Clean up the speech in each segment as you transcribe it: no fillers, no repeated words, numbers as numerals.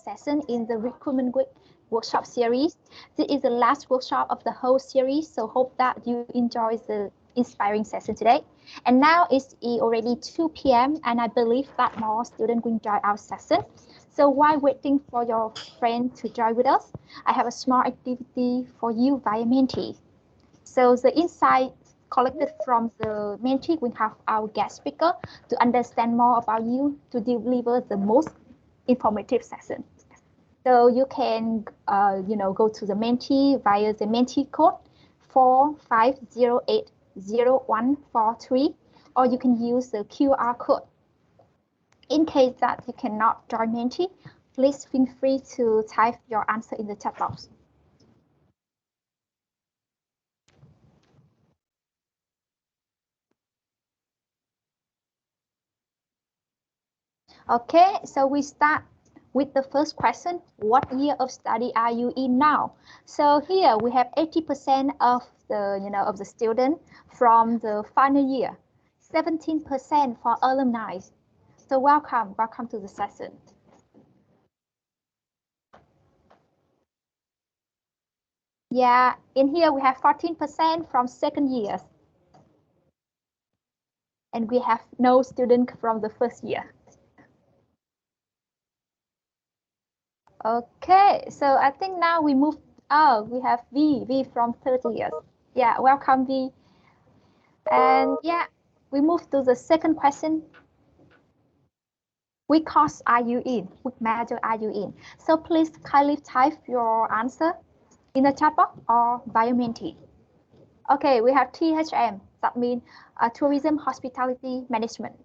session in the Recruitment Week workshop series. This is the last workshop of the whole series, so hope that you enjoy the inspiring session today. And now it's already 2 p.m. and I believe that more students will join our session. So while waiting for your friend to join with us, I have a small activity for you via Menti. So the insights collected from the Menti will have our guest speaker to understand more about you to deliver the most informative session. So you can, go to the Menti via the Menti code 45080143, or you can use the QR code. In case that you cannot join Menti, please feel free to type your answer in the chat box. Okay, so we start with the first question. What year of study are you in now? So here we have 80% of the student from the final year, 17% for alumni. So welcome to the session. Yeah, in here we have 14% from second years. And we have no student from the first year. Okay, so I think now we move, we have V from 30 years. Yeah, welcome V. And yeah, we move to the second question. Which course are you in? Which major are you in? So please kindly type your answer in the chat box or via Menti. Okay, we have THM, that means Tourism Hospitality Management.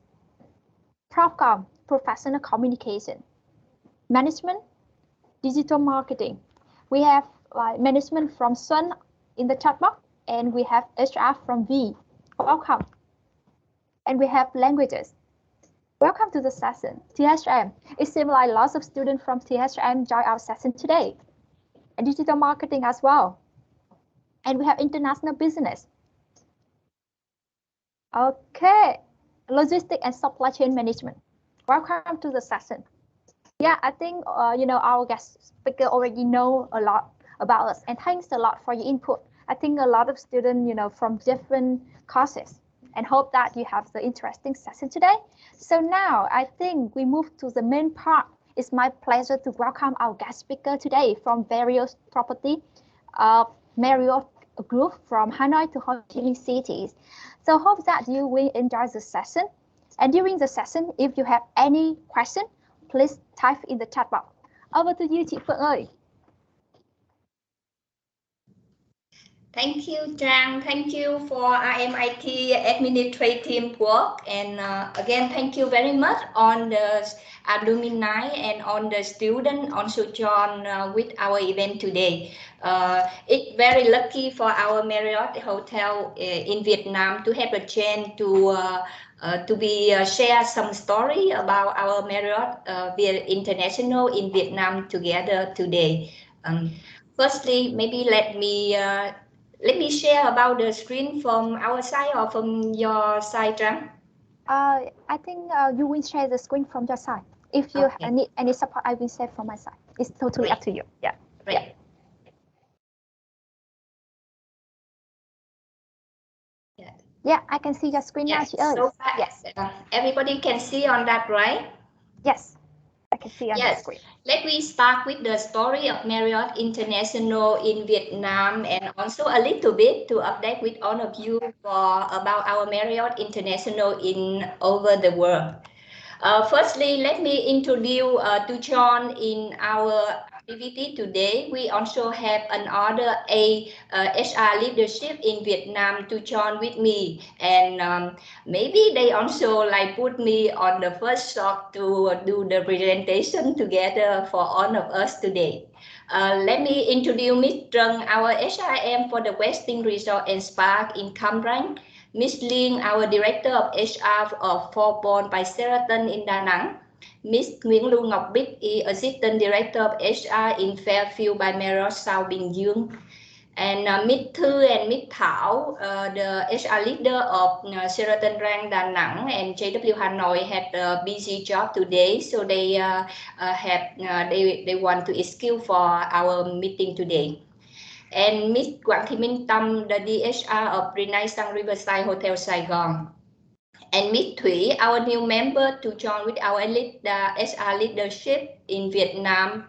Profcom, Professional Communication. Management, Digital Marketing. We have management from Sun in the chat box, and we have HR from V. Welcome. And we have languages. Welcome to the session. THM. It seems like lots of students from THM join our session today. And digital marketing as well. And we have international business. Okay. Logistics and supply chain management. Welcome to the session. Yeah, I think our guest speaker already know a lot about us, and thanks a lot for your input. I think a lot of students, from different courses, and hope that you have the interesting session today. So now I think we move to the main part. It's my pleasure to welcome our guest speaker today from various property, Marriott Group from Hanoi to Ho Chi Minh cities. So hope that you will enjoy the session. And during the session, if you have any question, please type in the chat box. Over to you, chị Phượng ơi. Thank you, Trang. Thank you for RMIT administrative work. And again, thank you very much on the alumni and on the student also join with our event today. It's very lucky for our Marriott Hotel in Vietnam to have a chance to share some story about our Marriott International in Vietnam together today. Firstly, maybe let me share about the screen from our side or from your side, Trang. I think you will share the screen from your side. If you need any support, I will share from my side. It's totally up to you. Yeah. Right. Yeah, I can see your screen now. So yes, everybody can see on that, right? Yes, I can see on the screen. Let me start with the story of Marriott International in Vietnam, and also a little bit to update with all of you about our Marriott International in over the world. Firstly, let me introduce to John in our activity today. We also have another HR leadership in Vietnam to join with me, and maybe they also put me on the first shot to do the presentation together for all of us today. Let me introduce Ms. Trân, our HRM for the Westin Resort and Spa in Cam Ranh. Ms. Linh, our Director of HR of Four Points by Sheraton in Da Nang. Ms. Nguyễn Lưu Ngọc Bích, Assistant Director of HR in Fairfield by Marriott South Bình Dương. And Miss Thư and Miss Thảo, the HR leader of Sheraton Rang Da Nang and JW Hanoi, had a busy job today, so they they want to excuse for our meeting today. And Miss Quang Thị Minh Tâm, the DHR of Renaissance Riverside Hotel Saigon. And Miss Thủy, our new member to join with our HR leadership in Vietnam.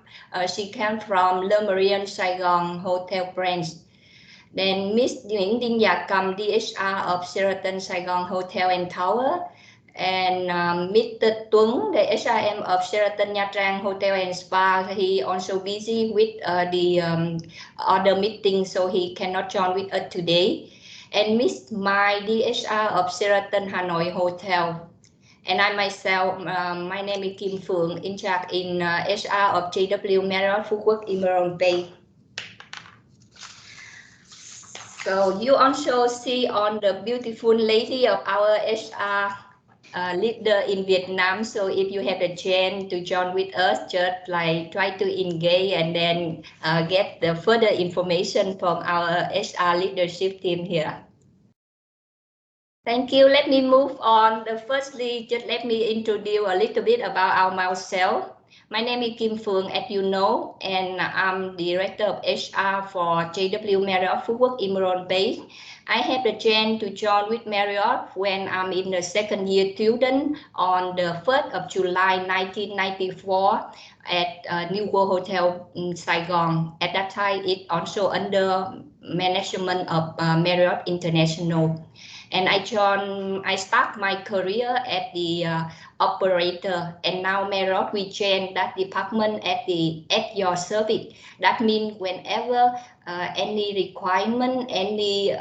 She came from Le Marriott Saigon Hotel branch. Then Miss Nguyễn Đinh Dạ Cầm, DHR of Sheraton Saigon Hotel and Tower. And Mr. Tuấn, the HRM of Sheraton Nha Trang Hotel and Spa, he also busy with the other meeting, so he cannot join with us today. And Miss Mai, DHR of Sheraton Hanoi Hotel. And I myself, my name is Kim Phượng, in charge in HR of JW Marriott Phú Quốc Emerald Bay. So you also see on the beautiful lady of our HR leader in Vietnam. So if you have a chance to join with us, just like try to engage and then get the further information from our HR leadership team here. Thank you. Let me move on. Firstly, just let me introduce a little bit about myself. My name is Kim Phượng, as you know, and I'm Director of HR for JW Marriott Phú Quốc Emerald Bay. I had the chance to join with Marriott when I'm in the second year student on the 1st of July 1994 at New World Hotel in Saigon. At that time, it also under management of Marriott International. And I start my career at the operator, and now Marriott we change that department at your service. That means whenever any requirement, any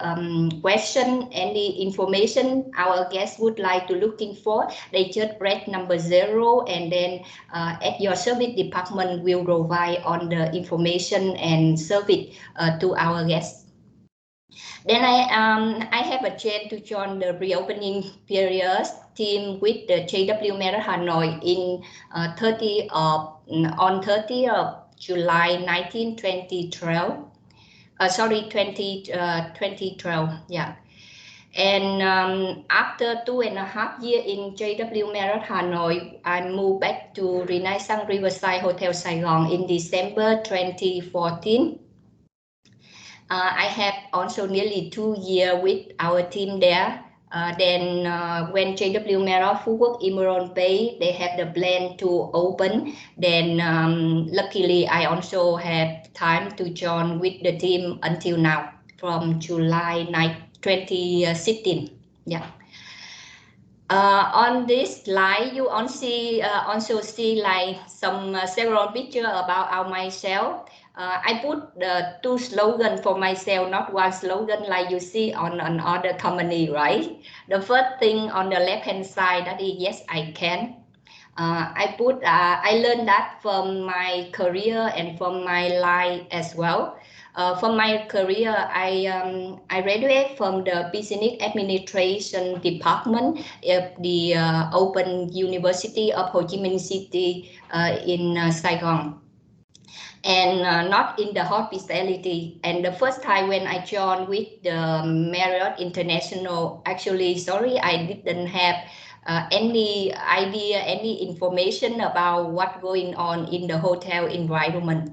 question, any information our guests would like to looking for, they just press number 0, and then at your service department will provide on the information and service to our guests. Then I have a chance to join the reopening period team with the JW Marriott Hanoi in 30 of July 2012. Sorry, 2012. Yeah. And after 2.5 years in JW Marriott Hanoi, I moved back to Renaissance Riverside Hotel Saigon in December 2014. I have also nearly 2 years with our team there. Then when JW Marriott Phú Quốc Emerald Bay, they had the plan to open. Then luckily I also had time to join with the team until now from July 2016. Yeah. On this slide, you also see like several pictures about myself. I put the 2 slogans for myself, not 1 slogan like you see on other company, right? The first thing on the left-hand side, that is yes, I can. I learned that from my career and from my life as well. From my career, I graduated from the Business Administration Department at the Open University of Ho Chi Minh City in Saigon. And not in the hospitality. And the first time when I joined with the Marriott International, actually, sorry, I didn't have any idea, any information about what's going on in the hotel environment.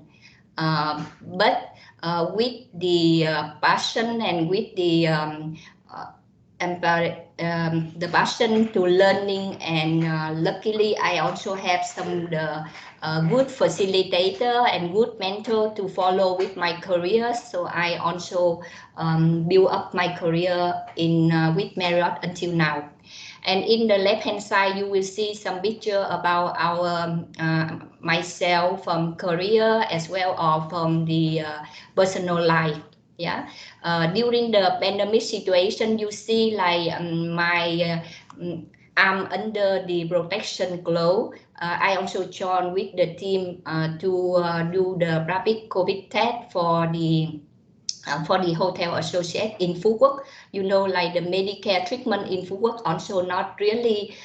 But with the passion and with the passion to learning, and luckily I also have some good facilitator and good mentor to follow with my career. So I also build up my career in with Marriott until now. And in the left-hand side, you will see some picture about our myself from career as well as from the personal life. Yeah. During the pandemic situation, you see like I'm under the protection glove. I also joined with the team to do the rapid COVID test for the hotel associate in Phú Quốc. You know, like the Medicare treatment in Phú Quốc also not really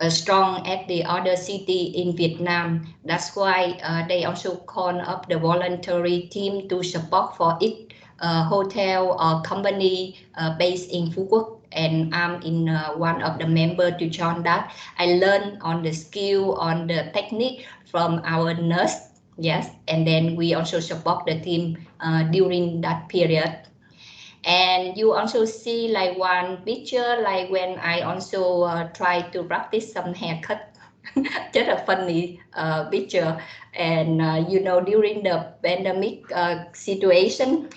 strong at the other city in Vietnam. That's why they also call up the voluntary team to support for each hotel or company based in Phú Quốc. And I'm in one of the member to join that. I learn on the skill, on the technique from our nurse. Yes, and then we also support the team during that period. And you also see like one picture like when I also try to practice some haircut. Just a funny picture. And during the pandemic situation,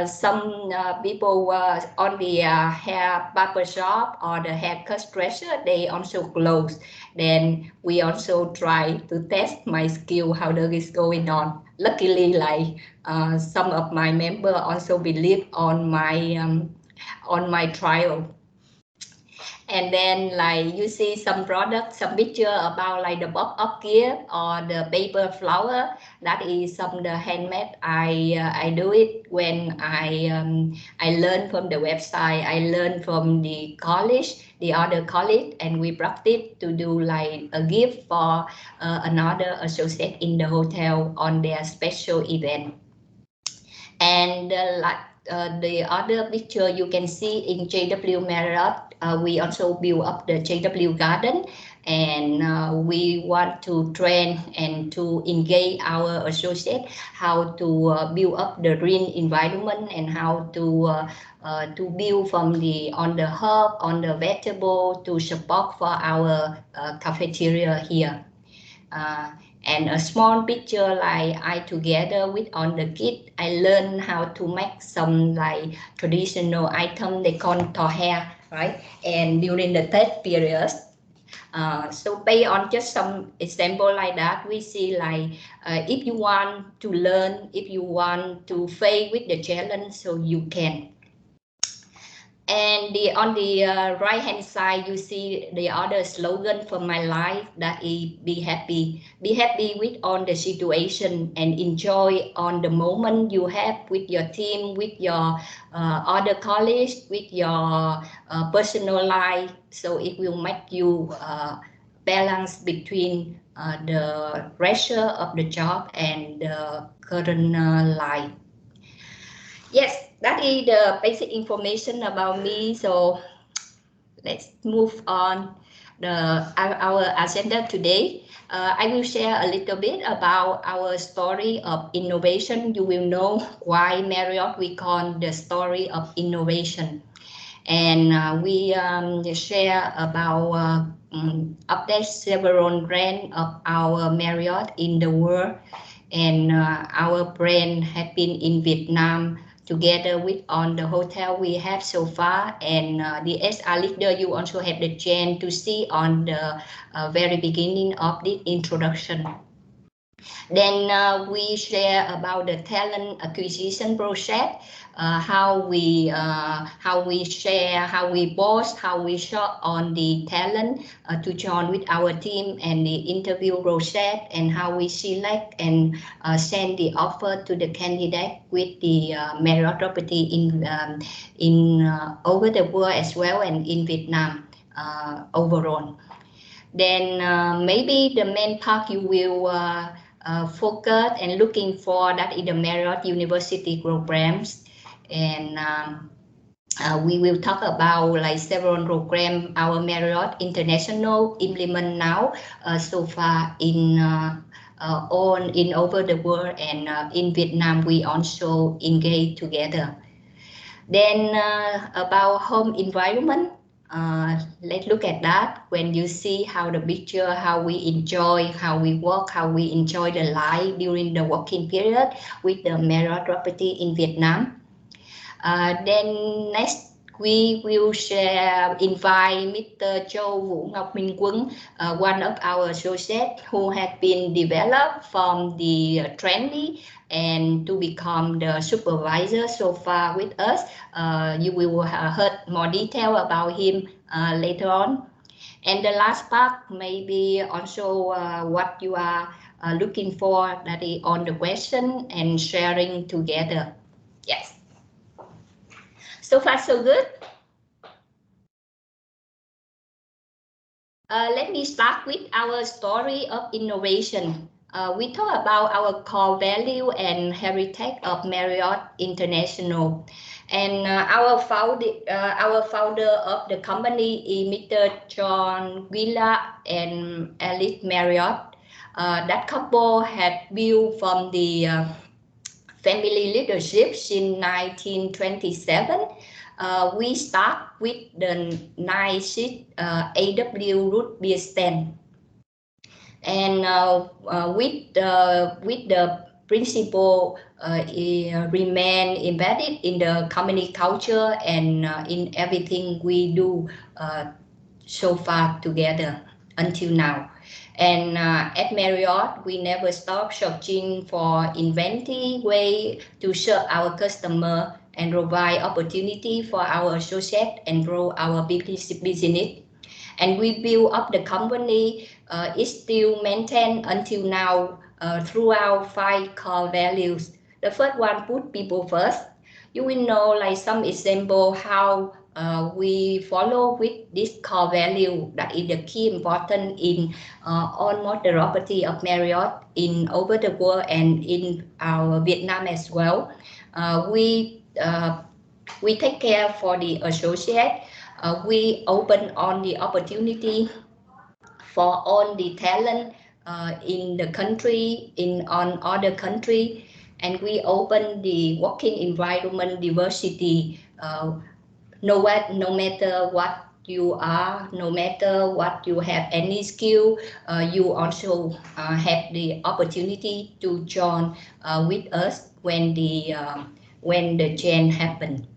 some people on the hair barber shop or the haircut dresser, they also close. Then we also try to test my skill, how does it going on. Luckily, like some of my member also believe on my trial. And then like you see some product, some picture about like the box of gift or the paper flower. That is some the handmade. I do it when I learn from the website. I learn from the other college, and we practice to do like a gift for another associate in the hotel on their special event. And the other picture you can see in JW Marriott, we also build up the JW Garden, and we want to train and to engage our associate how to build up the green environment and how to build from on the herb, on the vegetable to support for our cafeteria here. And a small picture like I together with on the kit, I learned how to make some like traditional item they call tò hair, right? And during the Tết period, so based on just some example like that, we see like if you want to learn, if you want to face with the challenge, so you can. And on the right hand side, you see the other slogan for my life, that is be happy. Be happy with on the situation and enjoy on the moment you have with your team, with your other colleagues, with your personal life. So it will make you balance between the pressure of the job and the current life. Yes, that is the basic information about me. So let's move on our agenda today. I will share a little bit about our story of innovation. You will know why Marriott we call the story of innovation. And we share about update several brands of our Marriott in the world. And our brand have been in Vietnam together with on the hotel we have so far, and the SR leader you also have the chance to see on the very beginning of the introduction. Then we share about the talent acquisition process, how we share, how we boast, how we shop on the talent to join with our team, and the interview process, and how we select and send the offer to the candidate with the Marriott property in over the world as well, and in Vietnam overall. Then maybe the main part you will focus and looking for that in the Marriott University programs, and we will talk about like several programs our Marriott International implement now so far in over the world, and in Vietnam we also engage together. Then about home environment. Let's look at that. When you see how the picture, how we enjoy, how we work, how we enjoy the life during the working period with the Marriott property in Vietnam. Then next we will invite Mr. Châu Vũ Ngọc Minh Quân, one of our associates who had been developed from the trainee and to become the supervisor so far with us. You will heard more detail about him later on. And the last part maybe also what you are looking for, that is on the question and sharing together. Yes. So far so good. Let me start with our story of innovation. We talk about our core value and heritage of Marriott International. And our founder of the company is Mr. John Villa and Alice Marriott. That couple had built from the family leadership since 1927. We start with the 9-seat AW root beer stand, and with the principle remain embedded in the company culture and in everything we do so far together until now. And at Marriott, we never stop searching for inventive way to serve our customer and provide opportunity for our associate and grow our business. And we build up the company. It's still maintained until now throughout 5 core values. The first one, put people first. You will know like some example how we follow with this core value that is the key important in almost the property of Marriott in over the world and in our Vietnam as well. We take care for the associate. We open on the opportunity for all the talent in the country, on other country, and we open the working environment diversity. No matter what you are, no matter what you have any skill, you also have the opportunity to join with us when the change happen.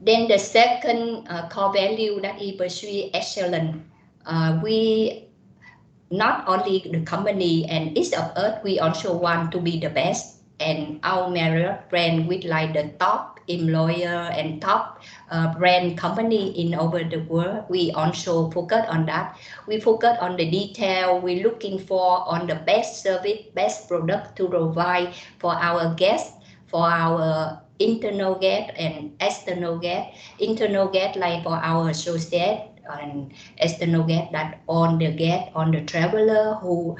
Then the second core value that is pursue excellence. We not only the company and each of us, we also want to be the best. And our Marriott brand with like the top employer and top brand company in over the world. We also focus on that. We focus on the detail. We're looking for on the best service, best product to provide for our guests, for our internal guest and external guest. Internal guest like for our associate, and external guest that on the traveler who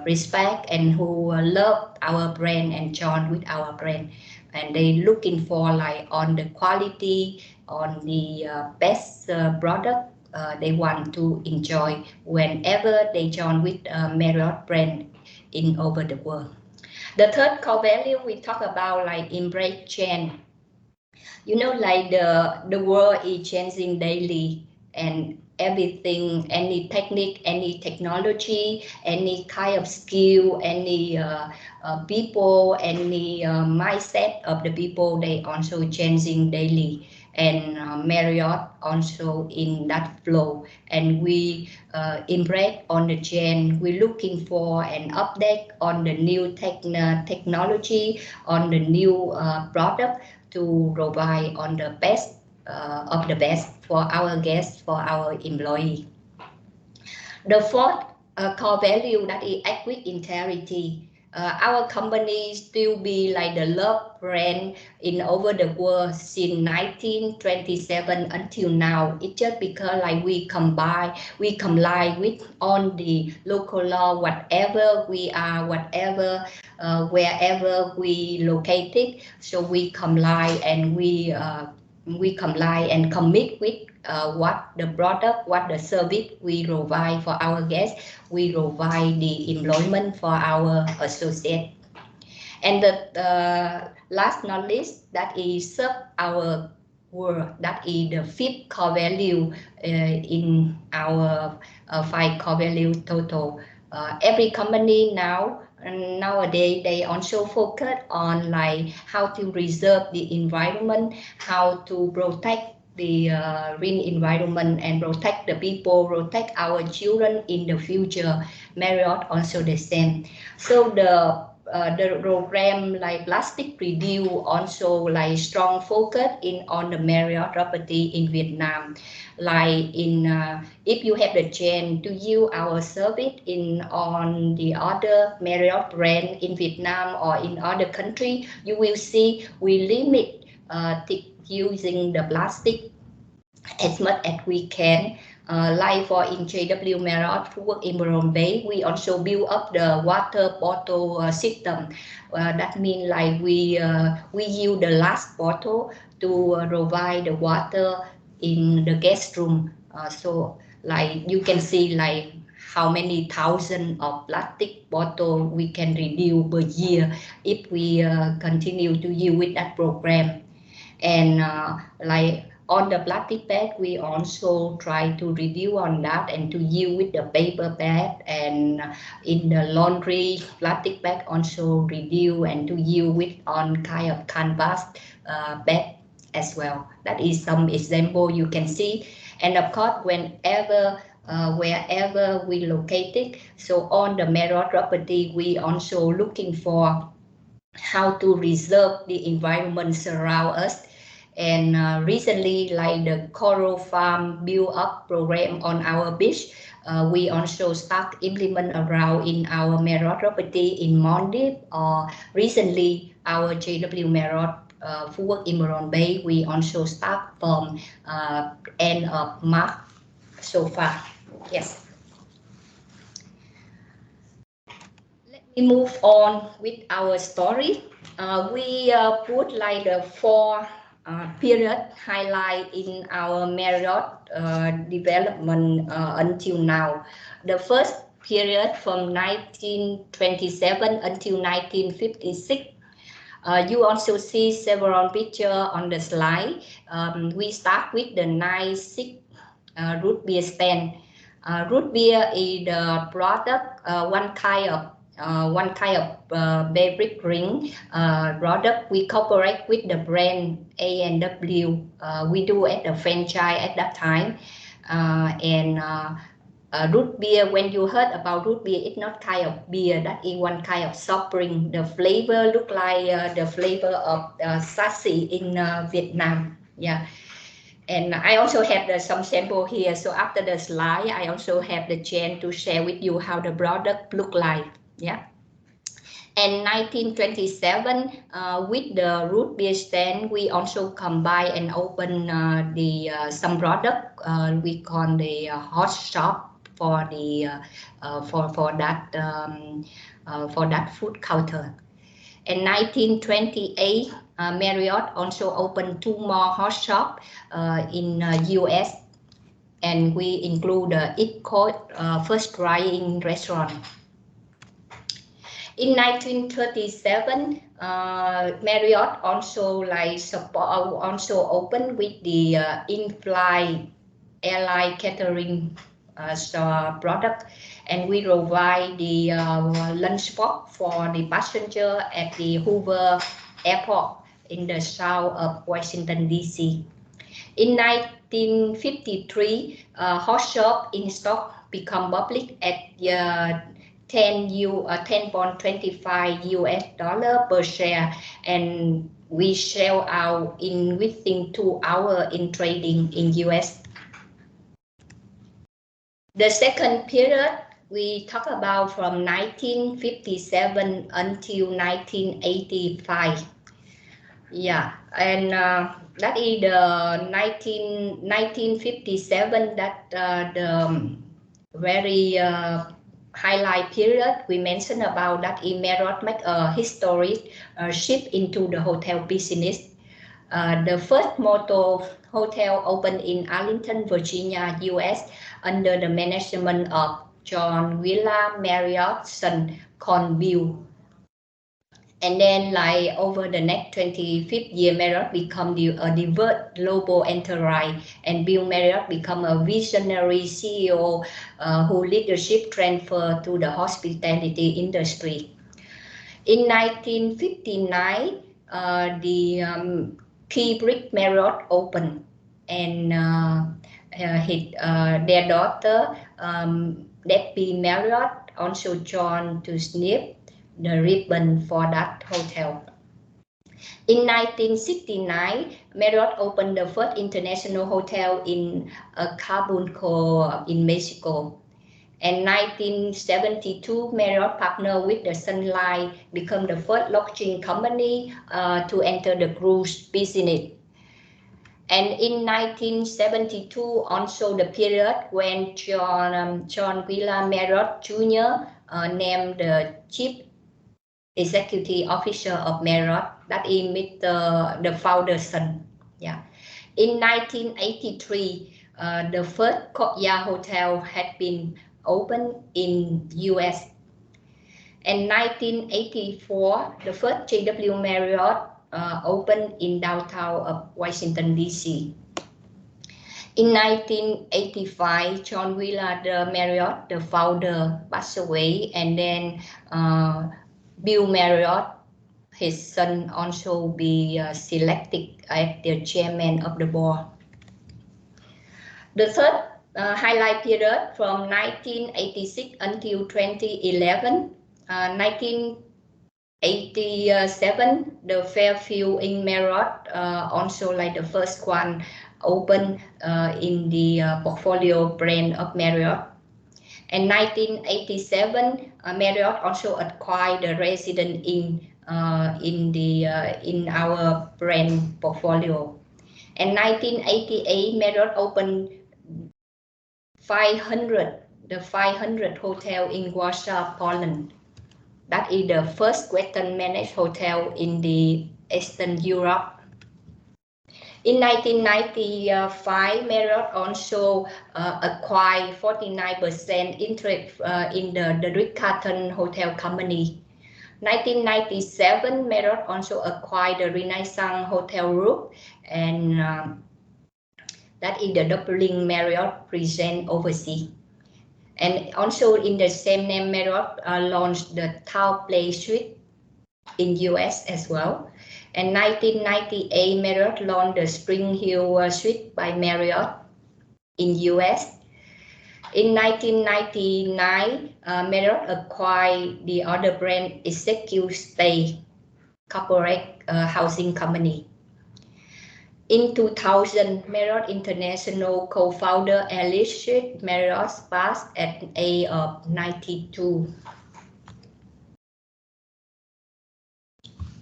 respect and who love our brand and join with our brand, and they looking for like on the quality, on the best product they want to enjoy whenever they join with Marriott brand in over the world. The third core value we talk about like embrace change. You know, like the world is changing daily, and everything, any technique, any technology, any kind of skill, any people, any mindset of the people, they also changing daily. And Marriott also in that flow, and we embrace on the change. We're looking for an update on the new technology, on the new product to provide on the best of the best for our guests, for our employee. The fourth core value that is act with integrity. Our company still be like the love brand in over the world since 1927 until now. It's just because like we comply with all the local law, whatever we are, whatever wherever we located. So we comply and we comply and commit with what the product, what the service we provide for our guests. We provide the employment for our associate. And the last not least, that is serve our world. That is the fifth core value in our 5 core value total. Every company nowadays they also focus on like how to preserve the environment, how to protect the green environment and protect the people, protect our children in the future. Marriott also the same. So the program like plastic reduce also like strong focus on the Marriott property in Vietnam. Like in if you have the chance to use our service on the other Marriott brand in Vietnam or in other country, you will see we limit using the plastic as much as we can. Like for in JW Marriott who work in Marine Bay, we also build up the water bottle system. That means like we use the last bottle to provide the water in the guest room. So like you can see like how many thousands of plastic bottle we can reduce per year if we continue to use with that program. And like on the plastic bag, we also try to review on that and to use with the paper bag, and in the laundry plastic bag also review and to use with on kind of canvas bag as well. That is some example you can see. And of course, wherever we located, so on the Marriott property, we also looking for how to reserve the environment surround us. And recently, like the coral farm build up program on our beach, we also start implement around in our Marriott property in Maldives, or recently our JW Marriott who work in Marine Bay, we also start from end of March so far. Yes. Let me move on with our story. We put like the four period highlight in our Marriott development until now. The first period from 1927 until 1956. You also see several pictures on the slide. We start with the 96 root beer stand. Root beer is the product, one kind of beverage drink product. We cooperate with the brand A&W. We do at the franchise at that time, root beer, when you heard about root beer, it's not kind of beer, that is one kind of soft drink. The flavor look like the flavor of sassy in Vietnam. Yeah. And I also have some sample here. So after the slide, I also have the chance to share with you how the product look like. Yeah. And 1927, with the root beer stand, we also combine and open some product we call the hot shop for the for that food counter. In 1928, Marriott also opened 2 more hot shops in US, and we include the East Coast first drying restaurant. In 1937, Marriott also opened with the in-flight airline catering product, and we provide the lunch box for the passenger at the Hoover Airport in the south of Washington D.C. In 1953, hot shop in stock become public at $10.25 per share, and we sell out in within 2 hours in trading in US. The second period we talk about from 1957 until 1985. Yeah, and that is the 1957, that the very highlight period we mentioned about, that Marriott make a historic shift into the hotel business. The first motor hotel opened in Arlington, Virginia, US, under the management of John Willa Marriott, son Conville. And then, like over the next 25th year, Marriott become a diverse global enterprise, and Bill Marriott become a visionary CEO who leadership transfer to the hospitality industry. In 1959, the Key Brick Marriott opened, and their daughter Debbie Marriott also joined to snip the ribbon for that hotel. In 1969, Marriott opened the first international hotel in Acapulco in Mexico. In 1972, Marriott partnered with the Sun Line, become the first lodging company to enter the cruise business. And in 1972, also the period when John Wheeler Marriott Jr. Named the Chief Executive Officer of Marriott, that is the founder's son. Yeah. In 1983, the first Courtyard Hotel had been opened in US. In 1984, the first JW Marriott opened in downtown of Washington, D.C. In 1985, John Wheeler Marriott, the founder, passed away, and then Bill Marriott, his son, also be selected as the chairman of the board. The third highlight period from 1986 until 2011. 1987, the Fairfield in Marriott, also like the first one, opened in the portfolio brand of Marriott. In 1987, Marriott also acquired the Resident Inn in our brand portfolio. In 1988, Marriott opened the 500 hotel in Warsaw, Poland. That is the first Western managed hotel in the Eastern Europe. In 1995, Marriott also acquired 49% interest in the Ritz-Carlton Hotel Company. 1997, Marriott also acquired the Renaissance Hotel Group, and that is the Dublin Marriott present overseas. And also in the same name, Marriott launched the Town Place Suite in US as well. In 1998, Marriott launched the Spring Hill Suite by Marriott in US. In 1999, Marriott acquired the other brand Executive Stay Corporate Housing Company. In 2000, Marriott International co-founder Alice Marriott passed at the age of 92.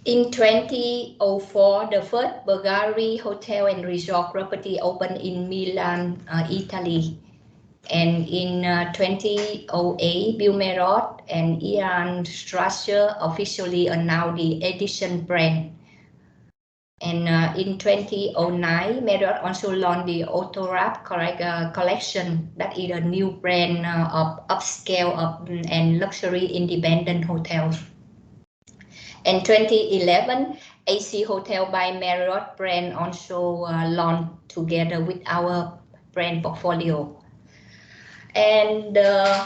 In 2004, the first Bulgari Hotel and Resort property opened in Milan, Italy. And in 2008, Bill Marriott and Ian Strasser officially announced the Edition brand. And in 2009, Marriott also launched the Autograph collection, that is a new brand of upscale and luxury independent hotels. In 2011, AC Hotel by Marriott brand also launched together with our brand portfolio. And the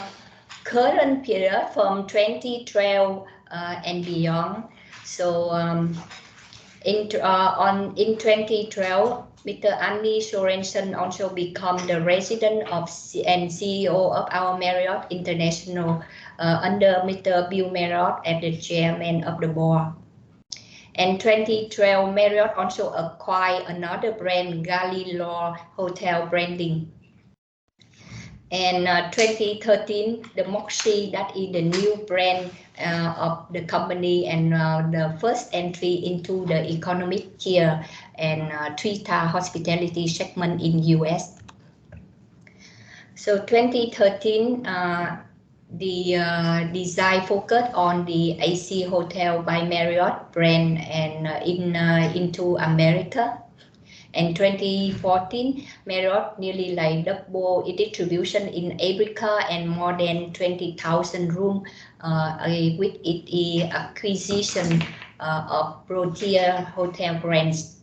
current period from 2012 and beyond. So in 2012, Mr. Andy Sorensen also became the resident and CEO of our Marriott International under Mr. Bill Marriott as the chairman of the board. In 2012, Marriott also acquired another brand, Galileo Hotel Branding. And 2013, the Moxie, that is the new brand of the company and the first entry into the economic tier and three-star hospitality segment in US. So 2013, the design focused on the AC Hotel by Marriott brand and into America. In 2014, Marriott nearly double its distribution in Africa and more than 20,000 rooms with its acquisition of pro-tier hotel brands.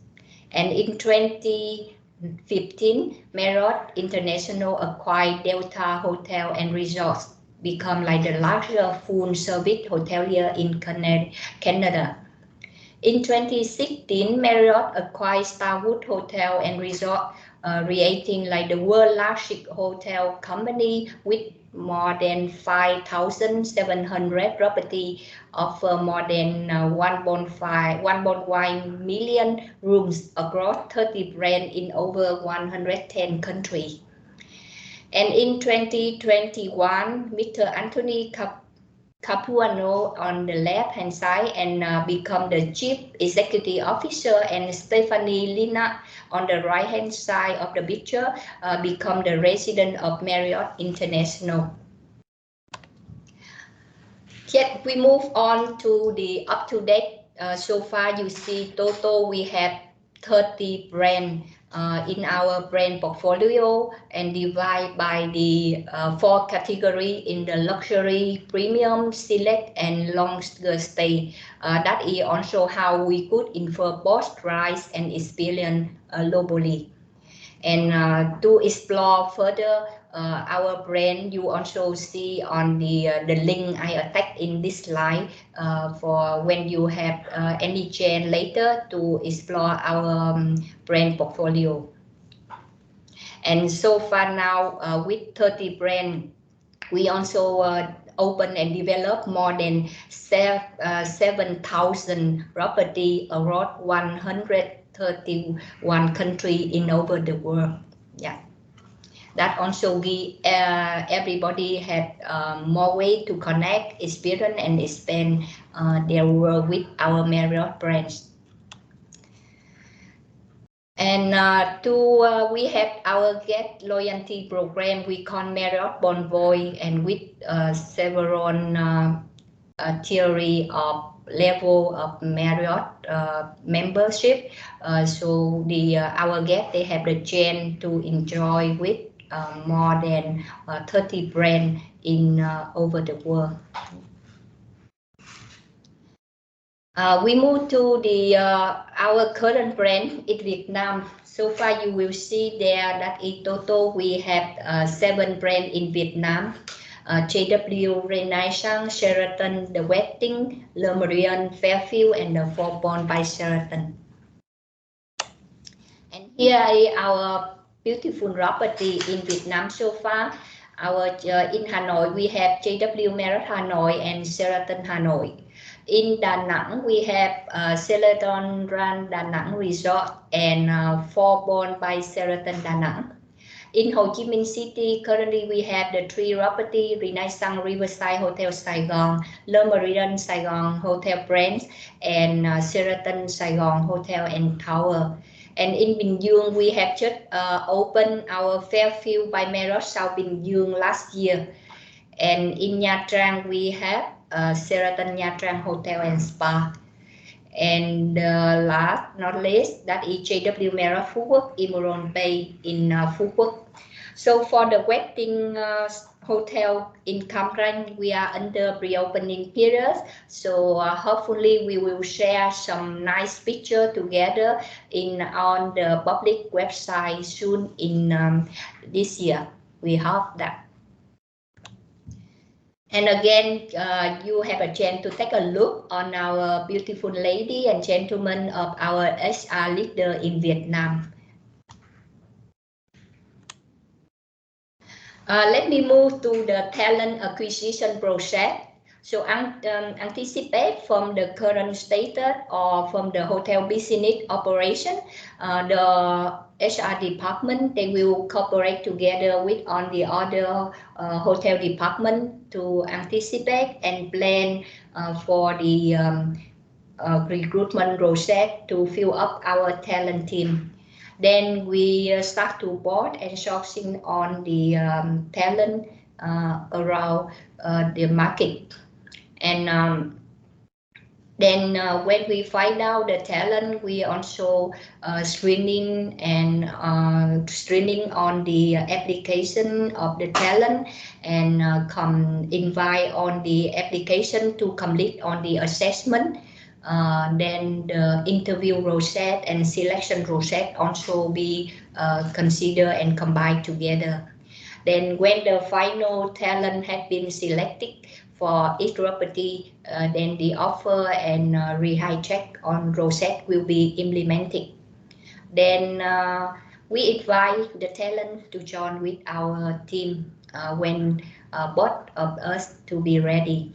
And in 2015, Marriott International acquired Delta Hotel and Resorts, become the largest full-service hotelier in Canada. In 2016, Marriott acquired Starwood Hotel and Resort, creating the world's largest hotel company with more than 5,700 properties, offer more than 1.1 million rooms across 30 brands in over 110 countries. And in 2021, Mr. Anthony Capuano on the left hand side and become the Chief Executive Officer, and Stephanie Lina on the right hand side of the picture become the resident of Marriott International. Yet we move on to the up-to-date. So far you see total we have 30 brands in our brand portfolio, and divide by the 4 categories in the luxury, premium, select, and longer stay. That is also how we could infer both price and experience globally. And to explore further our brand, you also see on the link I attached in this slide for when you have any chance later to explore our brand portfolio. And so far now with 30 brands, we also open and develop more than 7,000 property around 131 countries in over the world. Yeah, that also give everybody had more way to connect, experience, and expand their work with our Marriott brands. And we have our guest loyalty program we call Marriott Bonvoy, and with several theory of level of Marriott membership. So our guests, they have the chance to enjoy with more than 30 brands in over the world. We move to our current brand in Vietnam. So far you will see there that in total we have 7 brands in Vietnam. JW, Renaissance, Sheraton, The Wedding, Le Méridien, Fairfield, and the Four Points by Sheraton. And here is our beautiful property in Vietnam so far. In Hanoi we have JW Marriott Hanoi and Sheraton Hanoi. In Da Nang, we have Sheraton Grand Da Nang Resort and Four Points by Sheraton Da Nang. In Ho Chi Minh City, currently we have the 3 property: Renaissance Riverside Hotel Saigon, Le Méridien Saigon Hotel Brands, and Sheraton Saigon Hotel and Tower. And in Bình Dương, we have just opened our Fairfield by Marriott South Bình Dương last year. And in Nha Trang, we have Sheraton Nha Trang Hotel and Spa. And last not least, that is JW Marriott Phú Quốc Emerald Bay in Phú Quốc. So for the wedding hotel in Cam Ranh, we are under pre-opening period. So hopefully we will share some nice picture together on the public website soon in this year. We hope that. And again, you have a chance to take a look on our beautiful lady and gentlemen of our HR leader in Vietnam. Let me move to the talent acquisition process. So anticipate from the current status or from the hotel business operation, the HR department, they will cooperate together with on the other hotel department to anticipate and plan for the recruitment process to fill up our talent team. Then we start to board and sourcing on the talent around the market. And then when we find out the talent, we also screening on the application of the talent, and invite on the application to complete on the assessment. Then the interview process and selection process also be considered and combined together. Then when the final talent has been selected for each property, then the offer and rehire check on process will be implemented. Then we invite the talent to join with our team when both of us to be ready.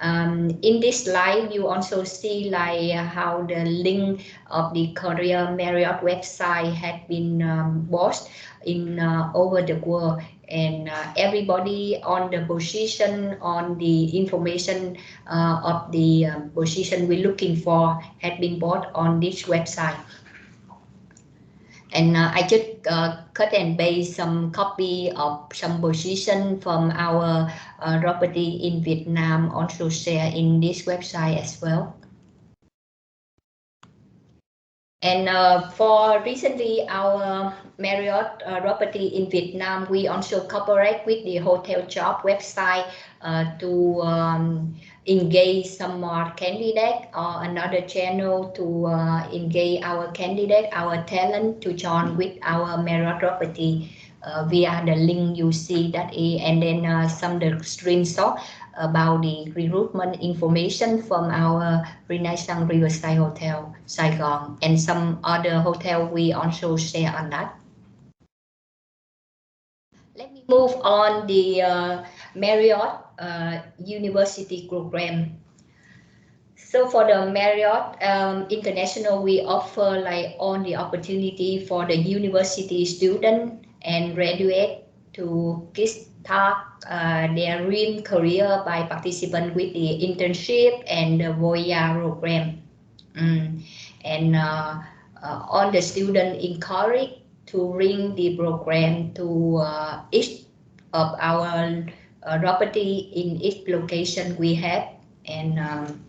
In this slide, you also see like how the link of the Korea Marriott website had been posted in over the world. and everybody on the position, on the information of the position we're looking for had been bought on this website. And I just cut and paste some copy of some position from our property in Vietnam, also share in this website as well. And for recently, our Marriott property in Vietnam, we also cooperate with the hotel job website to engage some more candidate or another channel to engage our candidate, our talent to join with our Marriott property via the link you see that is, and then some the screenshot about the recruitment information from our Renaissance Riverside Hotel, Saigon, and some other hotel we also share on that. Let me move on the Marriott University program. So for the Marriott International, we offer like all the opportunity for the university student and graduate to kickstart their dream career by participant with the internship and the voyage program. And all the student encouraged to bring the program to each of our property in each location we have, and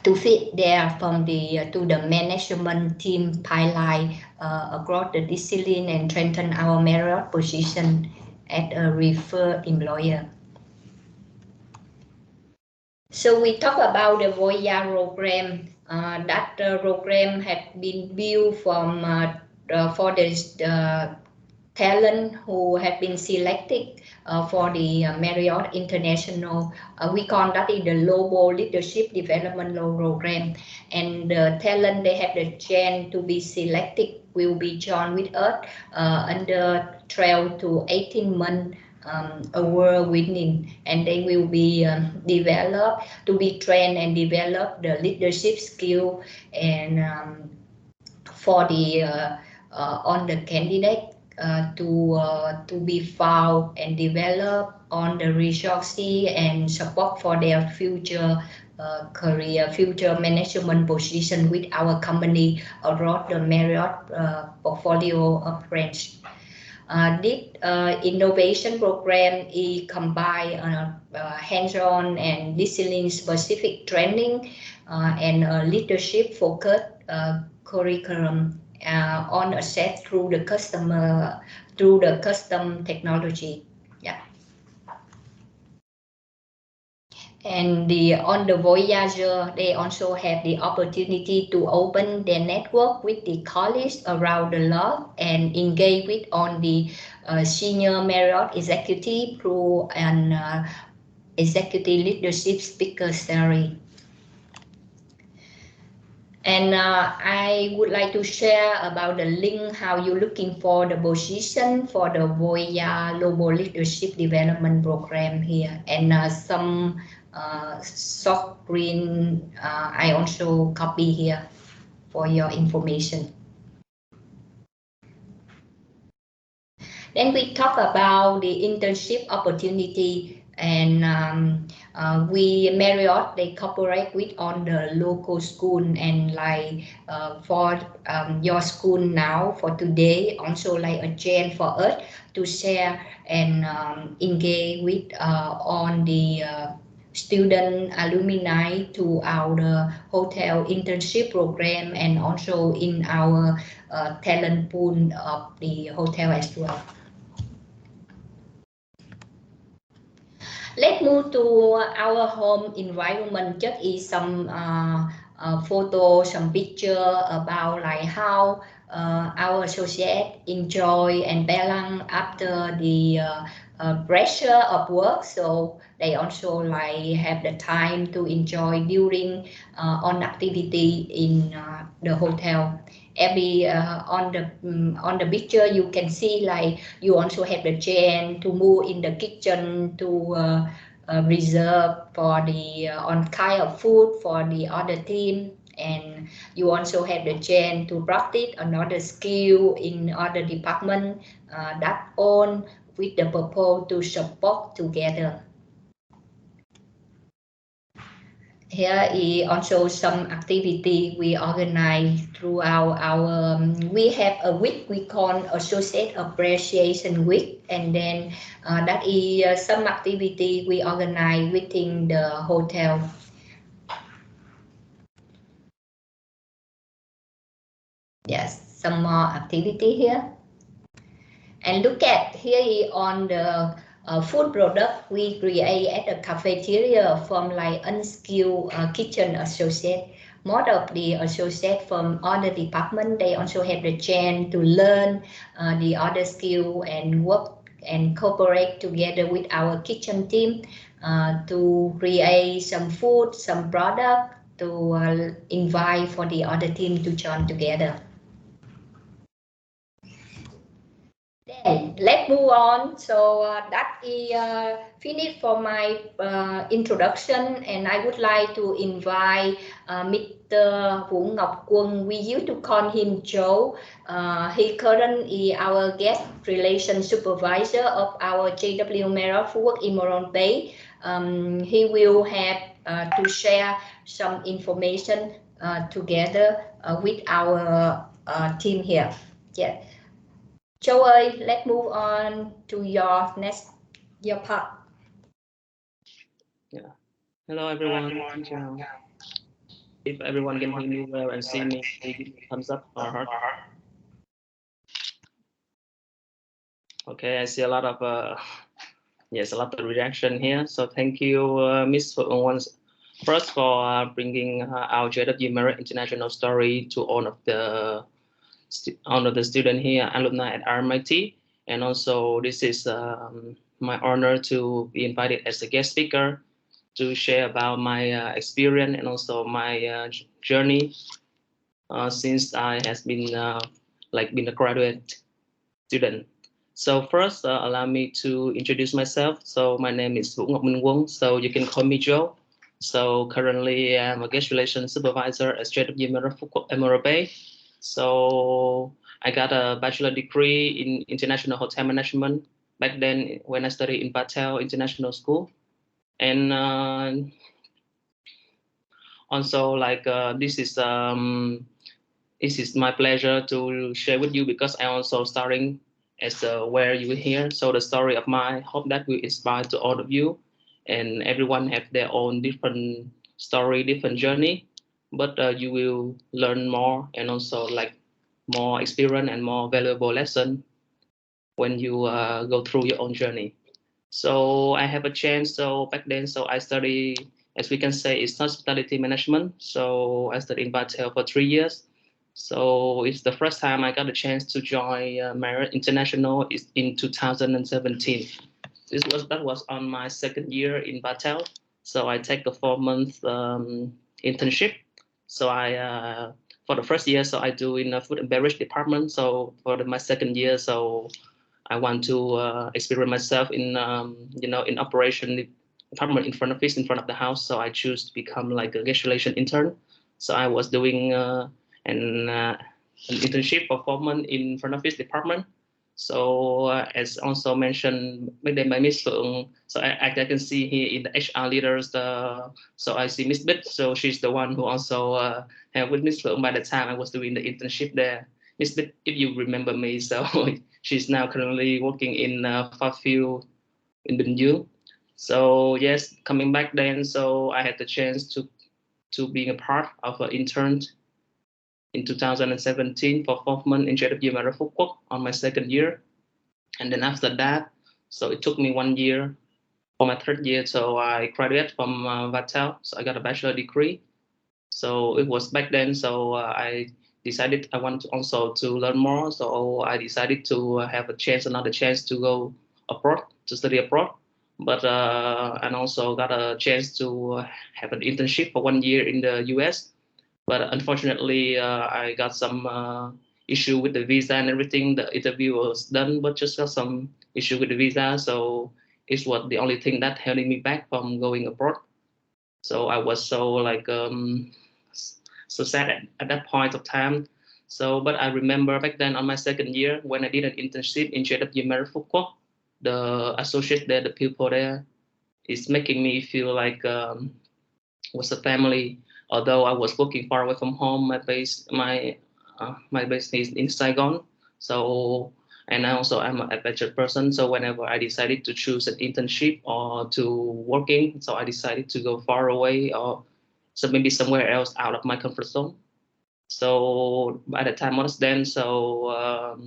to fit there from the to the management team pipeline across the discipline and strengthen our Marriott position as a referred employer. So we talk about the voyage program. That program had been built from for the talent who have been selected for the Marriott International. We call that the Global Leadership Development Program, and the talent they have the chance to be selected will be joined with us under 12 to 18 months award winning, and they will be developed to be trained and develop the leadership skill and for the on the candidate to be found and develop on the resources and support for their future career, future management position with our company across the Marriott portfolio of brands. This innovation program is combine hands-on and discipline-specific training and leadership focused curriculum on assess through the custom technology. Yeah. And on the Voyager, they also have the opportunity to open their network with the colleagues around the world and engage with on the senior Marriott executive through an executive leadership speaker series. And I would like to share about the link how you're looking for the position for the Voyage Global Leadership Development Program here, and some soft green I also copy here for your information. Then we talk about the internship opportunity, and we Marriott they cooperate with on the local school, and like for your school now for today also like a chance for us to share and engage with on the student alumni to our hotel internship program, and also in our talent pool of the hotel as well. Let's move to our home environment. Just is some photo, some picture about like how our associate enjoy and balance after the pressure of work. So they also like have the time to enjoy during on activity in the hotel. Every on the picture you can see like you also have the chance to move in the kitchen to reserve for the on kind of food for the other team, and you also have the chance to practice another skill in other department that on with the purpose to support together. Here is also some activity we organize throughout our, we have a week we call Associate Appreciation Week, and then that is some activity we organize within the hotel. Yes, some more activity here. And look at here on the food product we create at the cafeteria from like unskilled kitchen associate. Most of the associate from other department, they also have the chance to learn the other skill and work and cooperate together with our kitchen team to create some food, some product to invite for the other team to join together. Then let's move on. So that is finished for my introduction, and I would like to invite Mr. Vũ Ngọc Quân. We used to call him Joe. He currently is our guest relation supervisor of our JW Marriott Phú Quốc in Morron Bay. He will have to share some information together with our team here. Yeah. Joe ơi, let's move on to your part. Yeah. Hello everyone. If everyone can hear me well and see me, give me a thumbs up or heart. Okay, I see a lot of yes, a lot of reaction here. So thank you, Miss Phượng first for bringing our JW Marriott International story to all of the student here, alumni at RMIT, and also this is my honor to be invited as a guest speaker to share about my experience and also my journey since I has been been a graduate student. So first, allow me to introduce myself. So my name is Vũ Ngọc Minh Quân. So you can call me Joe. So currently I'm a guest relations supervisor at JW Marriott Phú Quốc Emerald Bay. So I got a bachelor degree in international hotel management back then when I studied in Batel International School. And also this is my pleasure to share with you because I also starting as where you here. So the story of my hope that will inspire to all of you, and everyone have their own different story, different journey, but you will learn more and also more experience and more valuable lesson when you go through your own journey. So I have a chance. So back then, so I study, as we can say, it's hospitality management. So I studied in Batel for 3 years. So it's the first time I got a chance to join Marriott International in 2017. That was on my second year in Batel. So I take a 4-month internship. So I for the first year, so I do in a food and beverage department. So for my second year, so I want to experiment myself in in operation department in front of the house. So I choose to become like a guest relation intern. So I was doing an internship for 4 months in front office department. So as also mentioned by Miss Phượng, so I can see here in the HR leaders, so I see Miss Bit. So she's the one who also have with Miss Phượng by the time I was doing the internship there. Miss Bit, if you remember me, so she's now currently working in Fairfield in Bình Dương. So yes, coming back then, so I had the chance to being a part of an intern in 2017 for 4 months in JW Marriott Phú Quốc on my second year. And then after that, so it took me 1 year for my third year. So I graduated from Batel. So I got a bachelor degree. So it was back then. So I decided I wanted also to learn more. So I decided to have another chance to go abroad, to study abroad. But and also got a chance to have an internship for 1 year in the US. But unfortunately, I got some issue with the visa and everything. The interview was done, but just got some issue with the visa. So it was the only thing that holding me back from going abroad. So I was so so sad at that point of time. So, but I remember back then on my second year when I did an internship in JW Marriott Fukuoka, the associate there, the people there, is making me feel like was a family. Although I was working far away from home, my base is in Saigon. So, and I also am an adventure person. So whenever I decided to choose an internship or to working, so I decided to go far away or so maybe somewhere else out of my comfort zone. So by the time I was then, so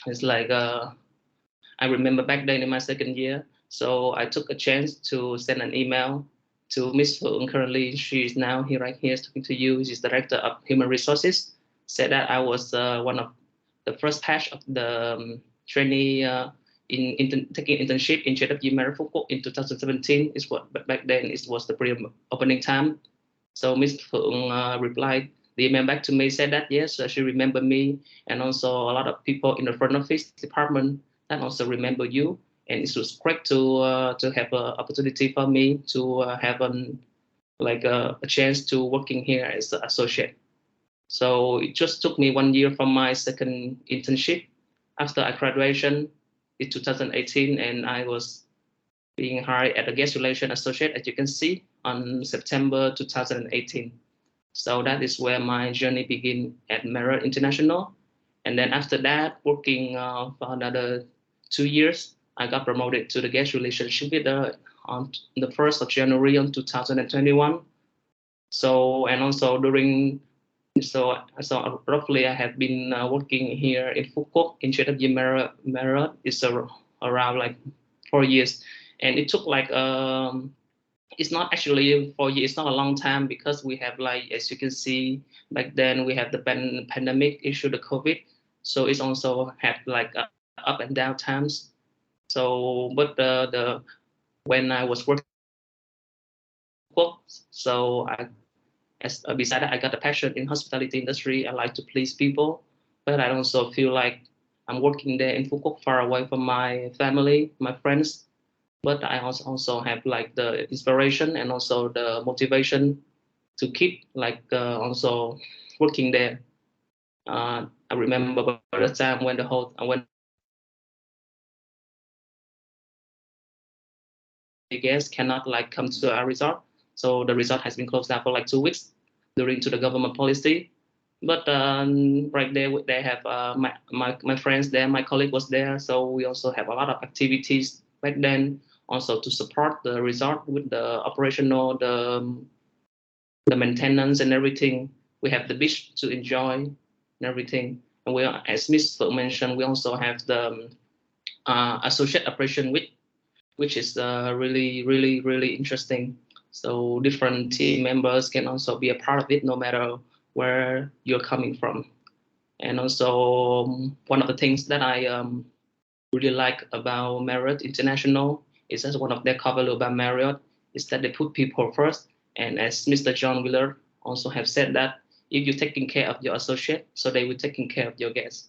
it's like I remember back then in my second year. So I took a chance to send an email to Miss Phượng. Currently, she is now here right here talking to you. She's director of human resources. Said that I was one of the first batch of the trainee taking internship in JW Marriott Fukuoka in 2017. Is what, but back then it was the pre-opening time. So Miss Phượng replied the email back to me, said that yes, she remembered me, and also a lot of people in the front office department that also remember you. And it was great to have an opportunity for me to have a chance to working here as an associate. So it just took me 1 year from my second internship after I graduation in 2018, and I was being hired as a guest relation associate, as you can see, on September 2018. So that is where my journey began at Marriott International. And then after that, working for another 2 years, I got promoted to the guest relationship leader on the 1st of January on 2021. So, and also during, so roughly I have been working here in Fukuoka in JW Marriott. It's around like 4 years. And it took like, it's not actually 4 years, it's not a long time because we have like, as you can see, back then we have the pandemic issue, the COVID. So it's also had like up and down times. So, but when I was working, so beside that, I got a passion in hospitality industry. I like to please people, but I also feel like I'm working there in Fukuoka, far away from my family, my friends. But I also have like the inspiration and also the motivation to keep like also working there. I remember by the time when the guests cannot like come to our resort, so the resort has been closed down for like 2 weeks during to the government policy. But right there, they have my friends there, my colleague was there, so we also have a lot of activities back then, also to support the resort with the operational, the maintenance and everything. We have the beach to enjoy and everything. And we are, as Ms. Phượng mentioned, we also have the associate operation which is really interesting. So different team members can also be a part of it, no matter where you're coming from. And also one of the things that I really like about Marriott International is as one of their core values about Marriott is that they put people first. And as Mr. John Wheeler also have said that if you're taking care of your associate, so they will taking care of your guests.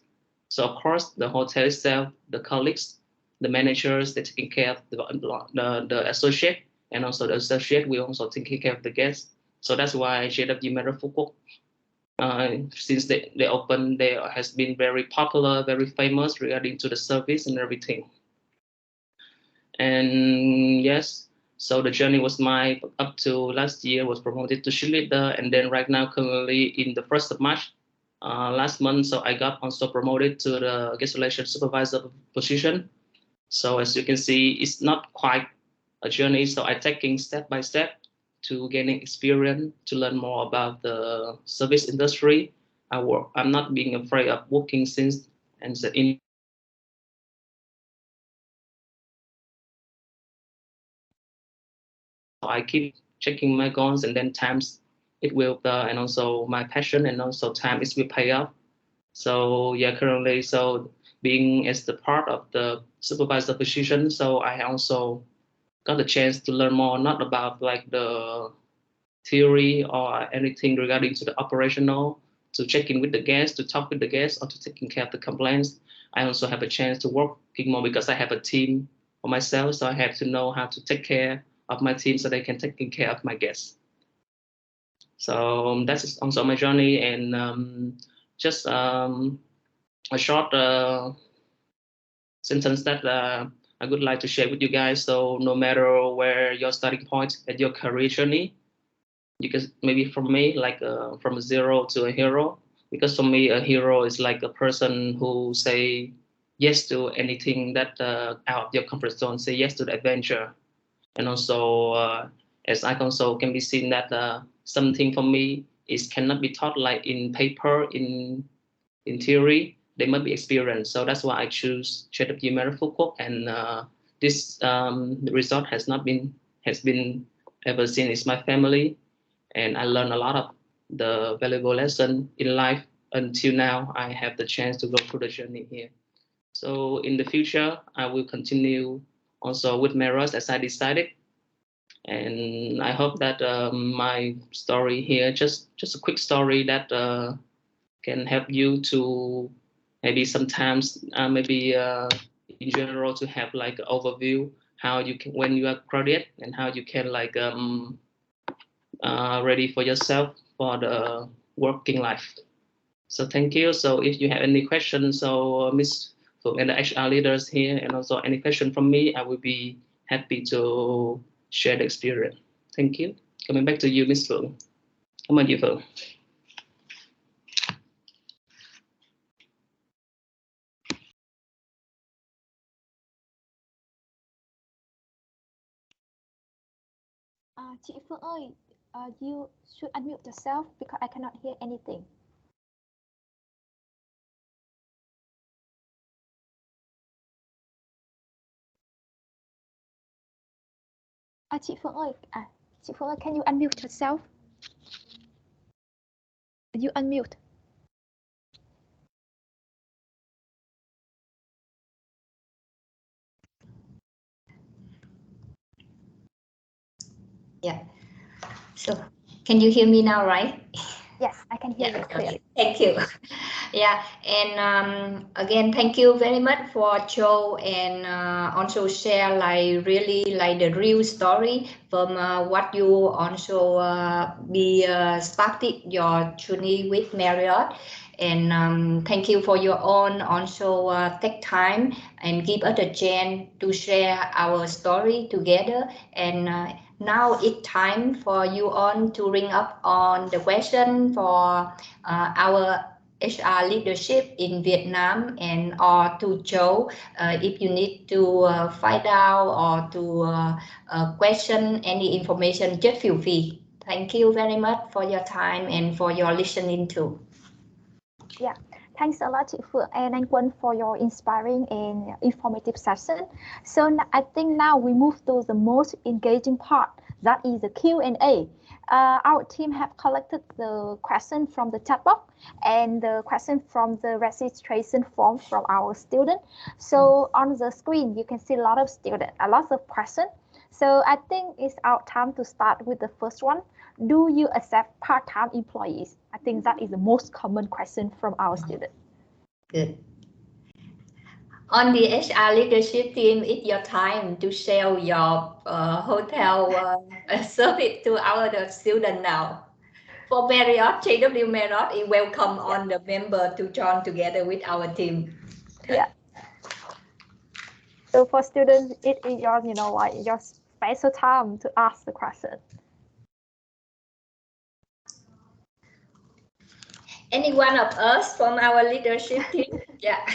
So of course the hotel itself, the colleagues, the managers, they're taking care of the associate, and also the associate will also taking care of the guests. So that's why JW Marriott Fukuoka, since they opened, they has been very popular, very famous regarding to the service and everything. And yes, so the journey was up to last year was promoted to cheerleader, and then right now currently in the 1st of March last month, so I got also promoted to the guest relations supervisor position. So as you can see, it's not quite a journey, so I'm taking step by step to gaining experience, to learn more about the service industry. I'm not being afraid of working since and in. I keep checking my goals, and then times it will, and also my passion, and also time it will pay off. So yeah, currently, so being as the part of the supervisor position, so I also got a chance to learn more, not about like the theory or anything regarding to the operational, to check in with the guests, to talk with the guests, or to taking care of the complaints. I also have a chance to work more because I have a team for myself, so I have to know how to take care of my team so they can take care of my guests. So that's also my journey, and just a short sentence that I would like to share with you guys. So no matter where your starting point at your career journey, you can maybe from me like from a zero to a hero. Because for me, a hero is like a person who say yes to anything that out of your comfort zone, say yes to the adventure. And also, as I also can be seen that something for me is cannot be taught like in paper, in theory. They must be experienced. So that's why I choose JW Marriott Phuket, and this result has been ever since it's my family, and I learned a lot of the valuable lesson in life. Until now, I have the chance to go through the journey here. So in the future, I will continue also with Marriott as I decided, and I hope that my story here, just a quick story that can help you to maybe sometimes maybe in general to have like an overview how you can when you are graduate and how you can like ready for yourself for the working life. So thank you. So if you have any questions, so Miss Phượng and the HR leaders here, and also any question from me, I will be happy to share the experience. Thank you. Coming back to you, Miss Phượng. Cảm ơn you, Phượng. Chị Phương ơi, you should unmute yourself because I cannot hear anything. Chị Phương ơi, can you unmute yourself? You unmute. Yeah. So can you hear me now, right? Yes, I can hear you clearly. Thank you. Yeah, and again, thank you very much for Joe, and also share like really like the real story from what you also be started your journey with Marriott. And thank you for your own also take time and give us a chance to share our story together. And now it's time for you all to ring up on the question for our HR leadership in Vietnam, and or to Joe if you need to find out or to question any information, just feel free. Thank you very much for your time and for your listening too. Yeah, thanks a lot, chị Phượng and anh Quân, for your inspiring and informative session. So I think now we move to the most engaging part, that is the Q&A. Our team have collected the question from the chat box and the question from the registration form from our student. So on the screen, you can see a lot of students, a lot of questions. So I think it's our time to start with the first one. Do you accept part-time employees? I think that is the most common question from our students. Good. On the HR leadership team, it's your time to sell your hotel service to our students now. For Marriott, JW Marriott, we welcome on the member to join together with our team. Yeah. So for students, it is your, like your special time to ask the question. Any one of us from our leadership team? Yeah.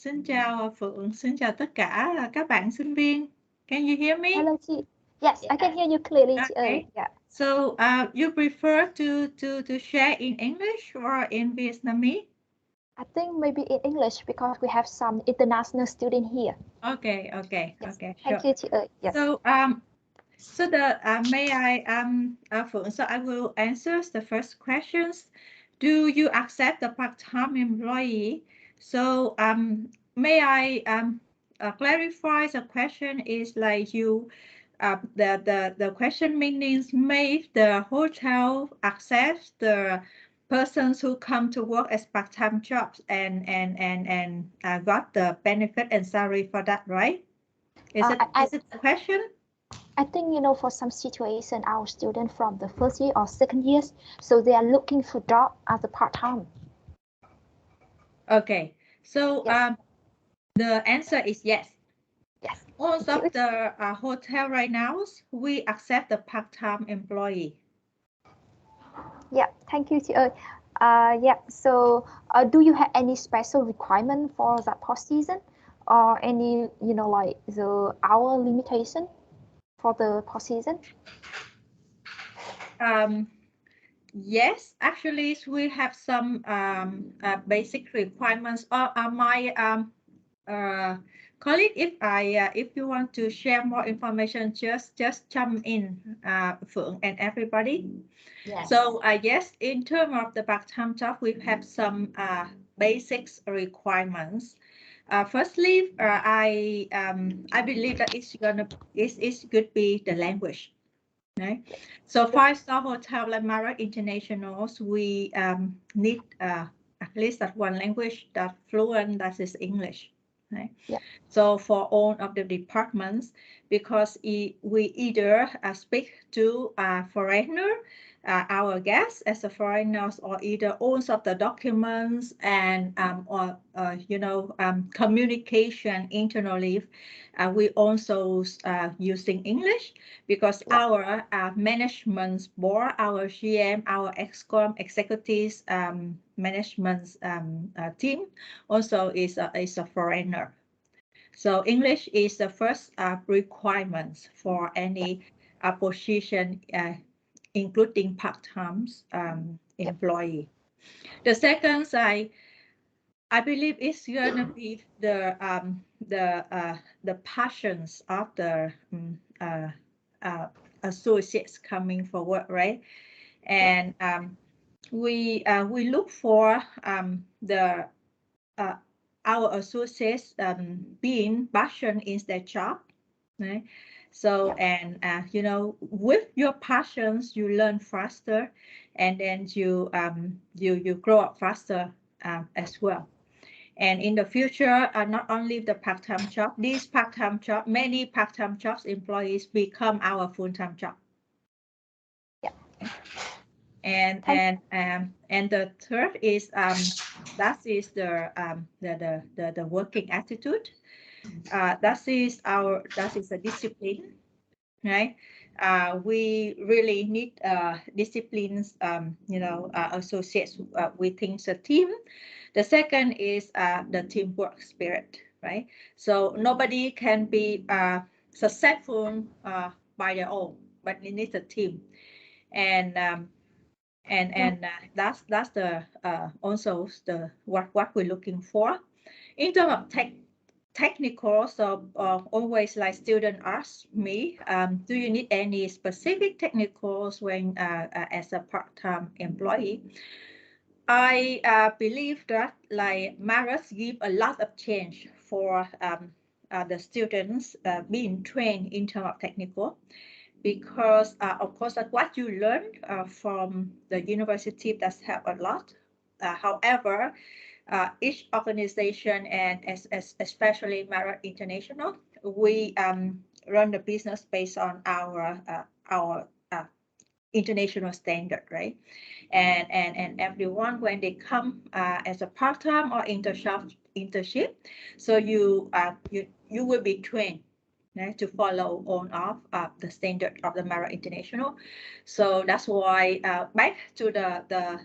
Xin chào Phượng, xin chào tất cả các bạn sinh viên. Can you hear me? Hello, chị. Yes, I can hear you clearly. Okay. Yeah. So, you prefer to share in English or in Vietnamese? I think maybe in English because we have some international students here. Okay. Yes. Okay. Thank Sure. you, chị. Yes. So the may I Phượng, so I will answer the first questions. Do you accept the part-time employee? So may I clarify the question is like you the question means may the hotel accept the persons who come to work as part-time jobs and got the benefit and salary for that, right? Is it a question? I think, for some situation, our students from the first year or second years, so they are looking for job as a part-time. Okay, so Yes. the answer is yes. Yes. Most of the hotel right now, we accept the part-time employee. Yeah, thank you, chị ơi. Yeah, so do you have any special requirement for that post season, or any, like the hour limitation for the post season? Yes, actually, we have some basic requirements. My colleague, if you want to share more information, just jump in, Phượng and everybody. Yes. So yes, in terms of the part-time job, we have some basics requirements. Firstly, I believe that it could be the language. Right? So 5-star hotel like Marriott Internationals, we need at least that one language that fluent, that is English. Right? Yeah. So for all of the departments, because we either speak to a foreigner, our guests as a foreigners, or either owns of the documents and or communication internally. We also using English because our management board, our GM, our ExCom executives management team also is a foreigner. So English is the first requirement for any position, including part-time employee. The second, I believe it's gonna be the passions of the associates coming forward, right? And we look for our associates being passionate in their job, right? So and with your passions, you learn faster, and then you grow up faster as well. And in the future, not only the part-time job, many part-time jobs employees become our full-time job. Yeah. And the third is that is the working attitude. That is a discipline, right? We really need disciplines, associates within the team. The second is the teamwork spirit, right? So nobody can be successful by their own, but it needs a team, and that's the also the what we're looking for in terms of technical. So always like student ask me, do you need any specific technicals when as a part-time employee? I believe that like Marriott give a lot of change for the students being trained in terms of technical, because of course that what you learn from the university does help a lot. However, each organization and especially Marriott International, we run the business based on our international standard, right? And everyone when they come as a part-time or internship, so you will be trained, right, to follow on of the standard of the Marriott International. So that's why back to the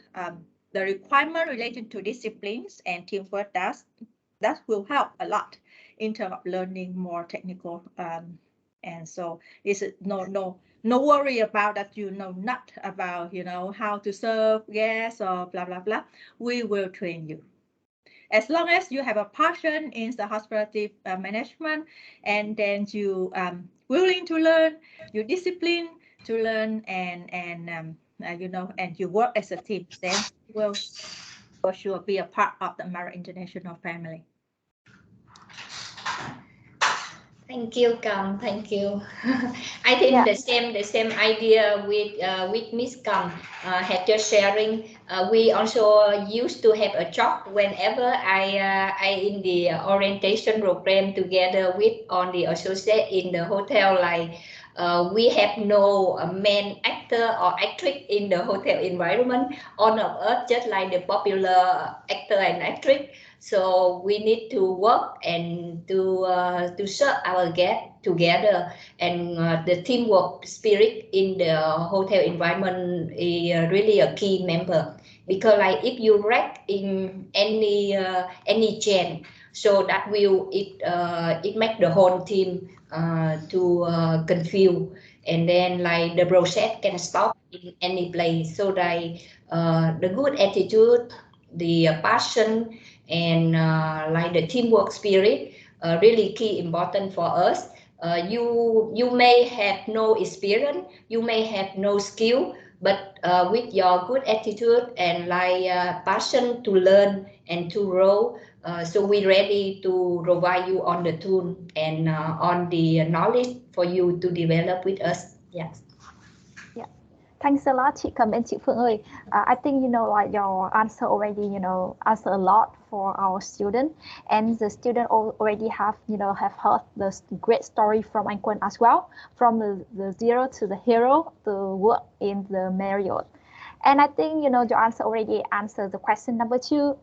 requirement related to disciplines and teamwork, that will help a lot in terms of learning more technical. And so it's no worry about that, not about how to serve guests or blah blah blah. We will train you as long as you have a passion in the hospitality management, and then you willing to learn, you discipline to learn, and and you work as a team, then you will for sure be a part of the Marriott International family. Thank you, Kam. Thank you. I think Yeah. the same idea with Miss Kam had just sharing. We also used to have a job whenever I in the orientation program together with on the associate in the hotel. Like we have no main actor or actress in the hotel environment. All of us just like the popular actor and actress. So we need to work and to serve our guests together, and the teamwork spirit in the hotel environment is really a key member, because like if you wreck in any chain, so that will it make the whole team to confuse, and then like the process can stop in any place. So like the good attitude, the passion, and like the teamwork spirit really key important for us. You may have no experience, you may have no skill, but with your good attitude and like passion to learn and to grow, so we're ready to provide you on the tool and on the knowledge for you to develop with us. Yes. Thanks a lot, chị Cầm and chị Phượng ơi. I think like your answer already answer a lot for our student, and the student already have have heard the great story from anh Quân as well, from the zero to the hero to work in the Marriott. And I think your answer already answered the question number 2.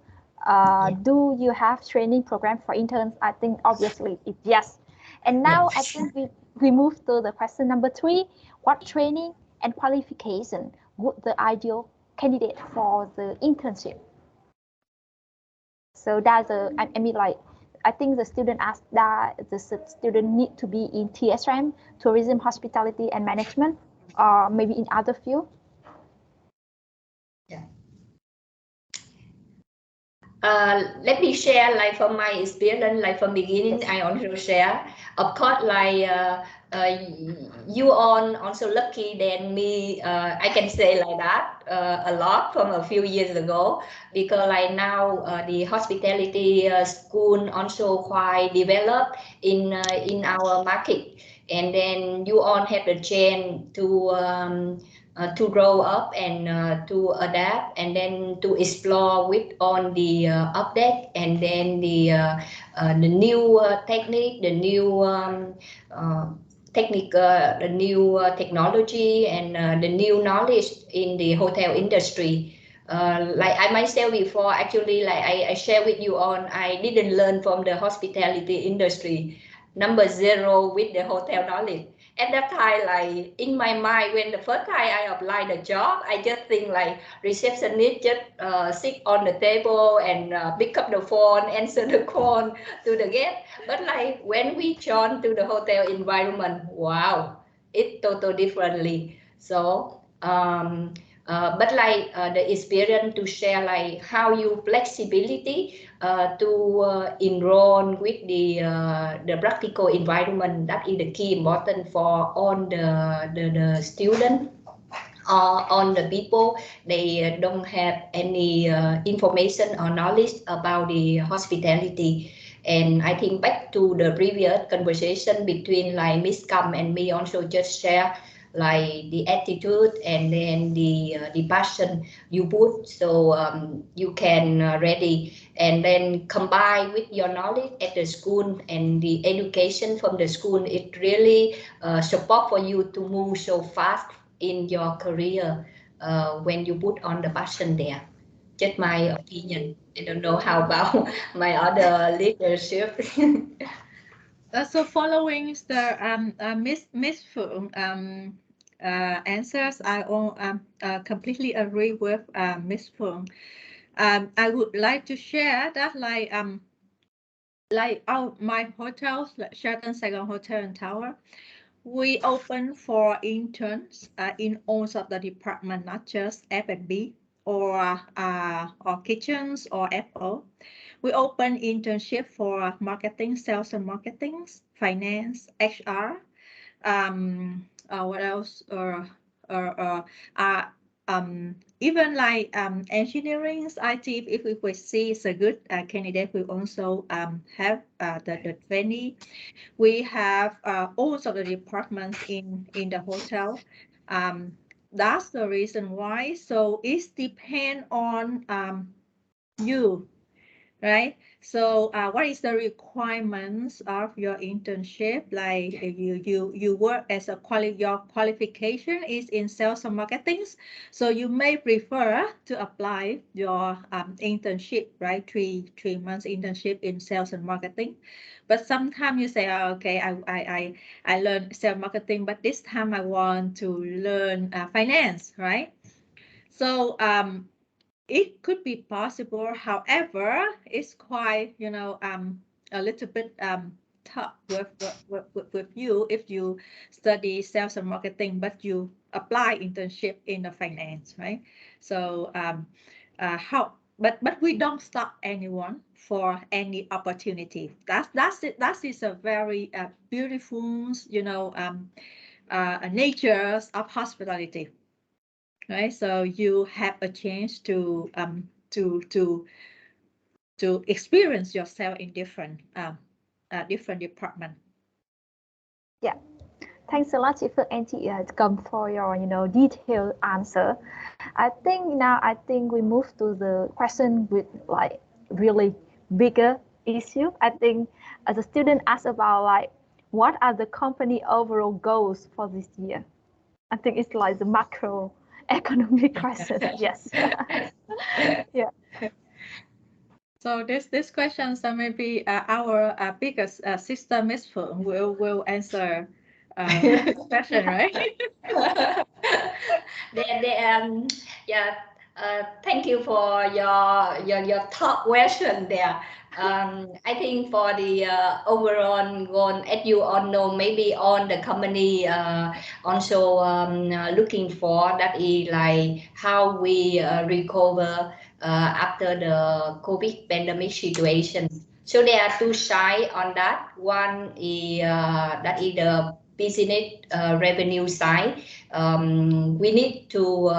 Do you have training program for interns? I think obviously it's yes. And now I think we move to the question number 3. What training and qualification would the ideal candidate for the internship? So that's I mean, like, I think the student asked that the student need to be in TSM, tourism, hospitality, and management, or maybe in other field. Yeah. Let me share like from my experience, like from beginning. Yes. I also share. Of course, like you on also lucky than me. I can say like that a lot from a few years ago, because like now the hospitality school also quite developed in our market, and then you all have the chance to grow up and to adapt, and then to explore with on the update, and then the new technique, the new technique, the new technology, and the new knowledge in the hotel industry. Like I myself before, actually, like I share with you on, I didn't learn from the hospitality industry. Number 0 with the hotel knowledge. At that time, like in my mind, when the first time I applied the job, I just think like receptionist just sit on the table and pick up the phone, answer the call to the guest. But like when we join to the hotel environment, wow, it's totally differently. So but like the experience to share like how you flexibility to enroll with the practical environment, that is the key important for all the student or on the people they don't have any information or knowledge about the hospitality. And I think back to the previous conversation between like Miss Kam and me, also just share like the attitude and then the passion you put, so you can ready, and then combine with your knowledge at the school and the education from the school. It really support for you to move so fast in your career when you put on the passion there. Just my opinion. I don't know how about my other leadership. So following the Miss Phượng answers, I completely agree with Miss Phượng. I would like to share that like my hotels, like Sheraton Saigon Hotel and Tower, we open for interns in all of the department, not just F&B or kitchens or FO. We open internship for marketing, sales and marketing, finance, HR. What else? even like engineering, IT, if we see it's a good candidate, we also have the trainee. We have all of the departments in the hotel. That's the reason why. So it depends on you, right? So what is the requirements of your internship? Like you work as a your qualification is in sales and marketing, so you may prefer to apply your internship, right? Three months internship in sales and marketing. But sometimes you say, oh, okay, I learned sales marketing, but this time I want to learn finance, right? So it could be possible. However, it's quite, a little bit tough with you if you study sales and marketing, but you apply internship in the finance, right? So but we don't stop anyone for any opportunity. That's it. That is a very beautiful, natures of hospitality. Right, so you have a chance to experience yourself in different different department. Yeah, thanks a lot, Ifuk and Come for your detailed answer. I think we move to the question with like really bigger issue. I think as a student asked about like what are the company overall goals for this year. I think it's like the macro economic question. Yes. Yeah. So this question, so maybe our biggest sister Miss Phượng will answer this question, right? Yeah. Thank you for your top question there. I think for the overall goal, as you all know, maybe on the company also looking for that is like how we recover after the COVID pandemic situation. So there are two sides on that. One is that is the business revenue side. We need to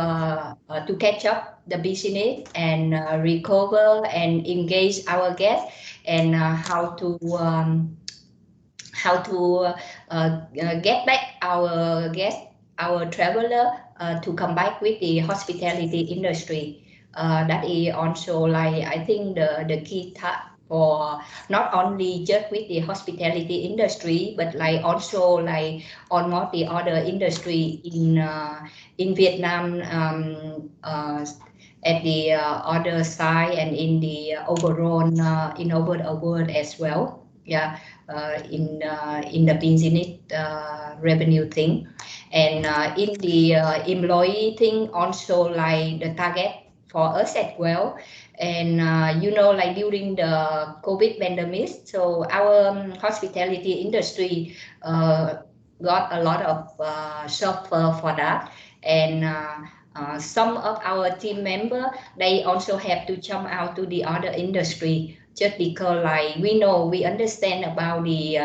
catch up the business and recover and engage our guests and how to get back our guests, our traveler to come back with the hospitality industry. That is also like I think the key for not only just with the hospitality industry, but like also like almost the other industry in Vietnam at the other side and in the overall in over the world as well. Yeah, in the business revenue thing, and in the employee thing also like the target for us as well. And like during the COVID pandemic, so our hospitality industry got a lot of suffer for that, and some of our team member they also have to jump out to the other industry just because like we understand about the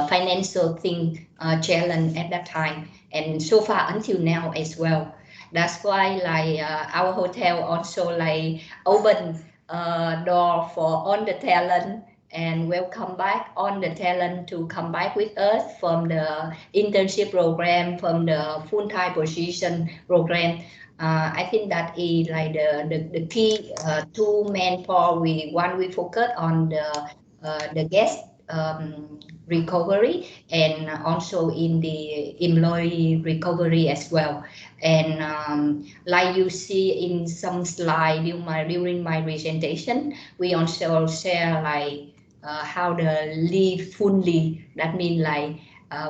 financial thing challenge at that time, and so far until now as well. That's why like our hotel also like open door for all the talent and welcome back on the talent to come back with us from the internship program, from the full-time position program. I think that is like the key two main for we focus on the guest recovery and also in the employee recovery as well. And like you see in some slide during my presentation, we also share like how the leave fully. That means like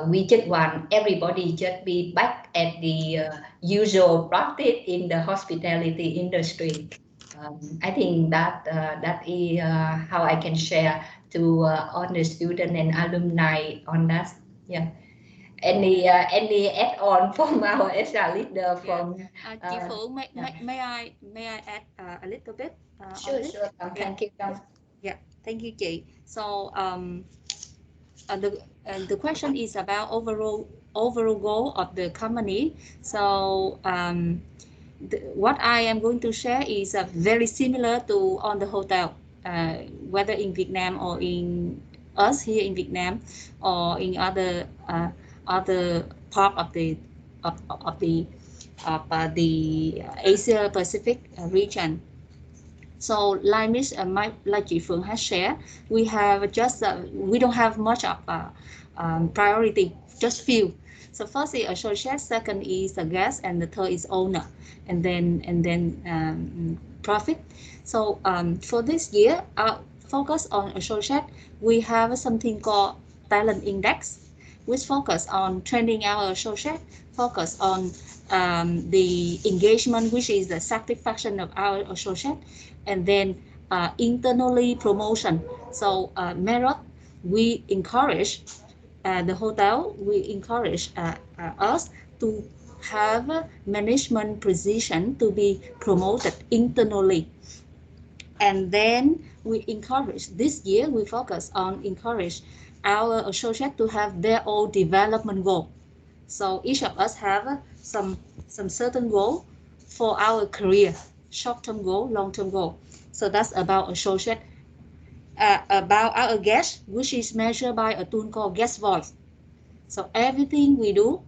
we just want everybody just be back at the usual practice in the hospitality industry. I think that is how I can share to all the student and alumni on that. Yeah. Any add-on from our HR leader from? Chị Phượng, may I add a little bit? Sure. Thank you. Yeah, thank you, chị. So the question is about overall goal of the company. So what I am going to share is very similar to on the hotel, whether in Vietnam or in us here in Vietnam or in other part of the Asia Pacific region. So like chị Phượng has shared, we have just we don't have much of priority, just few. So first is associate, second is a guest, and the third is owner, and then profit. So for this year, focus on associate, we have something called talent index, which focus on training our associate, focus on the engagement, which is the satisfaction of our associate, and then internally promotion. So Marriott, we encourage the hotel, we encourage us to have a management position to be promoted internally. And then we encourage, this year we focus on encourage our associate to have their own development goal. So each of us have some certain goal for our career, short-term goal, long-term goal. So that's about associate. About our guest, which is measured by a tool called guest voice. So everything we do,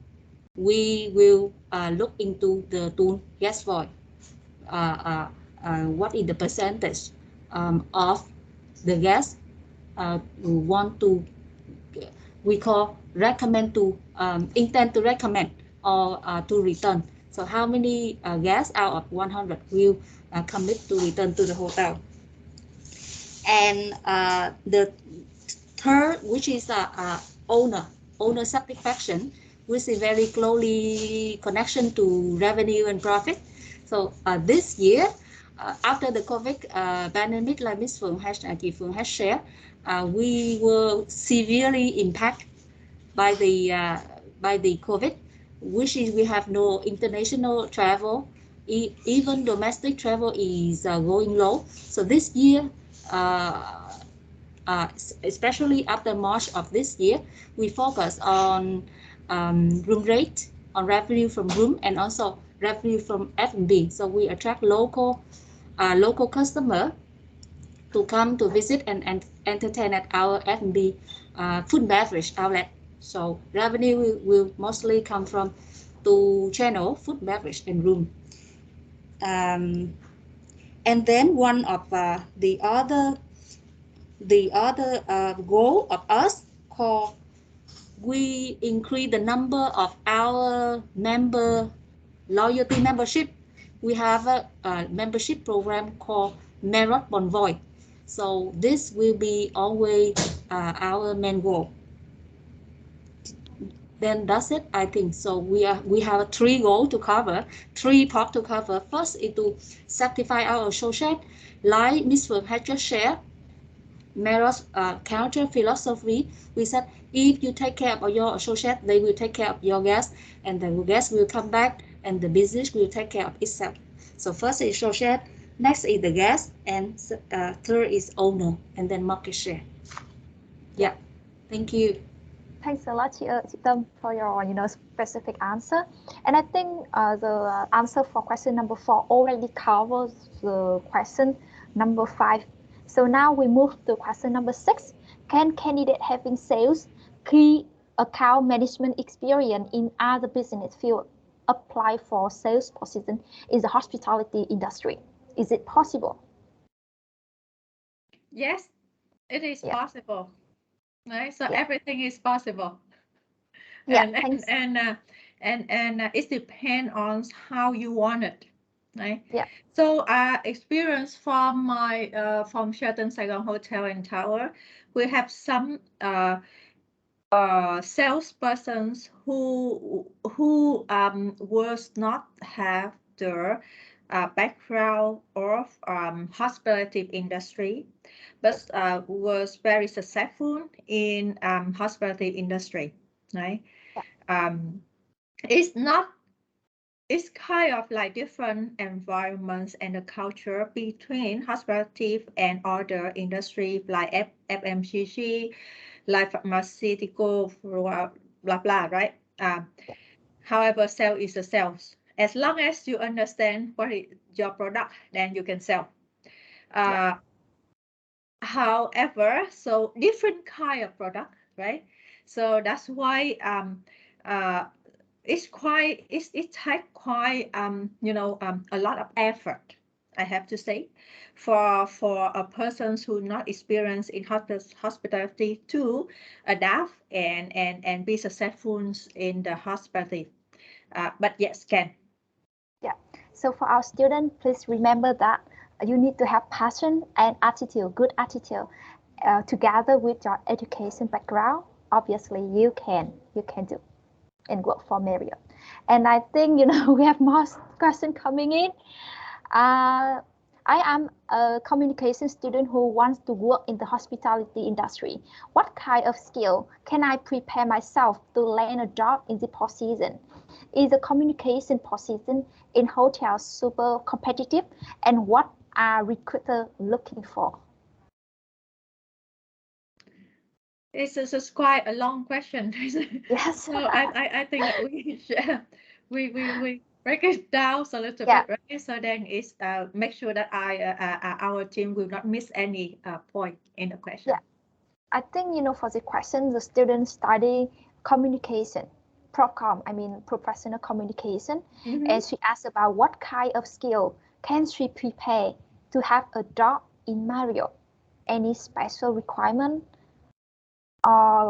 we will look into the tool guest voice. What is the percentage of the guests who want to, we call recommend to, intend to recommend or to return. So how many guests out of 100 will commit to return to the hotel? And the third, which is owner satisfaction, which is very closely connection to revenue and profit. So this year, after the COVID pandemic, like Ms. Phượng has shared, we were severely impacted by the COVID, which is we have no international travel, even domestic travel is going low. So this year, especially after March of this year, we focus on room rate, on revenue from room, and also revenue from F&B. So we attract local customer to come to visit and entertain at our F&B food and beverage outlet. So revenue will mostly come from two channel, food, beverage, and room. And then one of the other goal of us called, we increase the number of our loyalty membership. We have a membership program called Marriott Bonvoy. So this will be always our main goal. Then that's it, I think. So we have three goals to cover, three parts to cover. First is to satisfy our associate, like Ms. Phượng had just shared. Marriott's culture philosophy, we said if you take care of your associate, they will take care of your guests, and the guests will come back, and the business will take care of itself. So first is associate, next is the guest, and third is owner, and then market share. Yeah, thank you. Thanks a lot, chị Tâm, for your specific answer. And I think the answer for question number 4 already covers the question number 5. So now we move to question number 6. Can candidate having sales, key account management experience in other business field apply for sales position in the hospitality industry? Is it possible? Yes, it is possible. Right, so everything is possible. Yeah, and it depends on how you want it, right? Yeah. So experience from my from Sheraton Saigon Hotel and Tower, we have some salespersons who was not have the background of hospitality industry, but was very successful in hospitality industry, right? It's kind of like different environments and the culture between hospitality and other industry like FMCG, like pharmaceutical, blah blah, right? However, sales is a sales, as long as you understand what is your product, then you can sell. However, so different kind of product, right? So that's why it takes quite a lot of effort, I have to say, for a person who not experienced in hospitality to adapt and be successful in the hospitality. But yes, can. Yeah. So for our students, please remember that you need to have passion and attitude, good attitude, together with your education background. Obviously, you can do and work for Marriott. And I think we have more questions coming in. I am a communication student who wants to work in the hospitality industry. What kind of skill can I prepare myself to land a job in the position? Is the communication position in hotels super competitive? And what are recruiters looking for? It's quite a long question. Yes. So I think that we break it down a little Yeah. bit, right? So then it's make sure that our team will not miss any point in the question. Yeah. I think for the question, the students study communication, professional communication, and she asked about what kind of skill can she prepare to have a job in Marriott? Any special requirement, or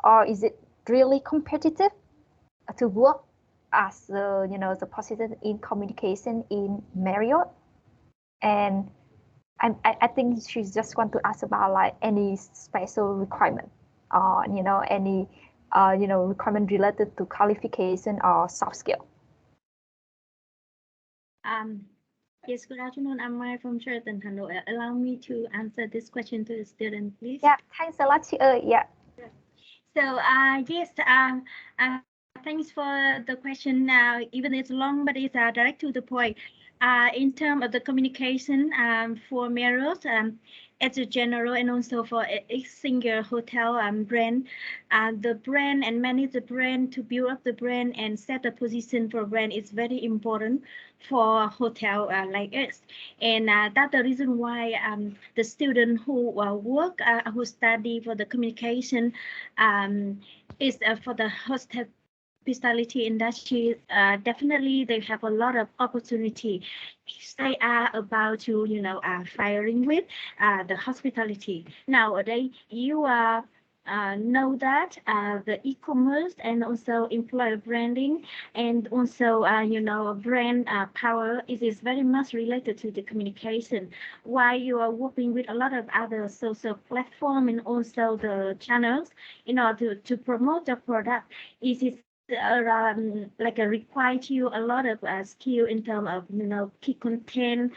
or is it really competitive to work as the position in communication in Marriott? And I think she's just want to ask about like any special requirement, or any requirement related to qualification or soft skill. Yes, good afternoon. I'm Mai from Sheraton Hanoi. Allow me to answer this question to the student, please. Yeah, thanks a lot. Yeah. So yes, thanks for the question. Even it's long, but it's direct to the point. In terms of the communication for Marriott, as a general, and also for a single hotel brand, the brand and manage the brand, to build up the brand and set the position for brand is very important for a hotel like us. And that's the reason why the student who who study for the communication is for the hospitality industry. Definitely they have a lot of opportunity. They are about to firing with the hospitality nowadays. You know that the e-commerce and also employer branding and also brand power is very much related to the communication. While you are working with a lot of other social platform and also the channels in order to promote the product, it is like require you a lot of skill in terms of key content,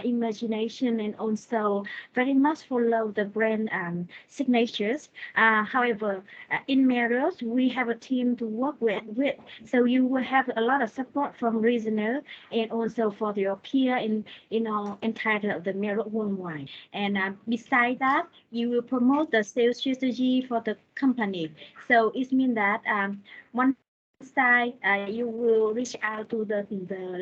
imagination, and also very much follow the brand signatures. However, in Marriott, we have a team to work with, so you will have a lot of support from regional and also for your peer in entitled the Marriott worldwide. And besides that, you will promote the sales strategy for the company. So it means that one side you will reach out to the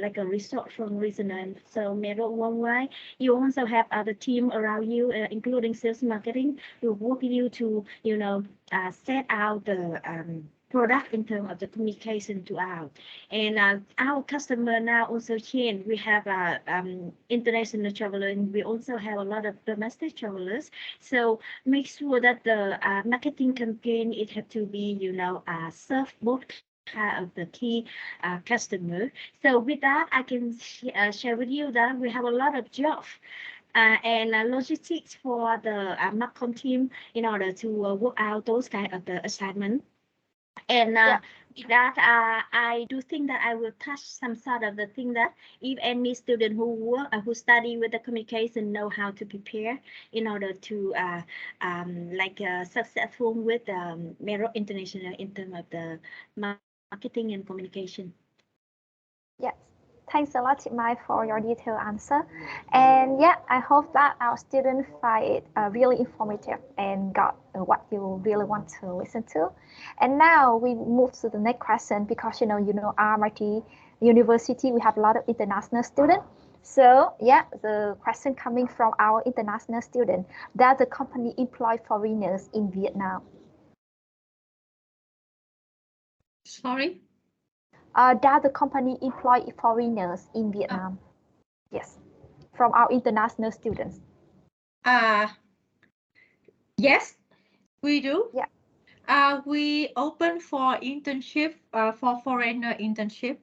like a resort from regional. So Marriott worldwide, you also have other team around you, including sales marketing, to work with you to set out the product in terms of the communication to out. And our customer now also change. We have international traveler, and we also have a lot of domestic travelers. So make sure that the marketing campaign, it have to be serve both of the key customer. So with that, I can share with you that we have a lot of jobs and logistics for the marketing team in order to work out those kind of the assignment. And with that, I do think that I will touch some sort of the thing that if any student who work who study with the communication know how to prepare in order to successful with Marriott International in terms of the marketing and communication. Yes. Thanks a lot, Mai, for your detailed answer. And yeah, I hope that our students find it really informative and got what you really want to listen to. And now we move to the next question because RMIT university, we have a lot of international students. So yeah, the question coming from our international student, does the company employ foreigners in Vietnam? Sorry? Does the company employ foreigners in Vietnam? Yes, from our international students. Yes, we do. Yeah. We open for internship, for foreigner internship.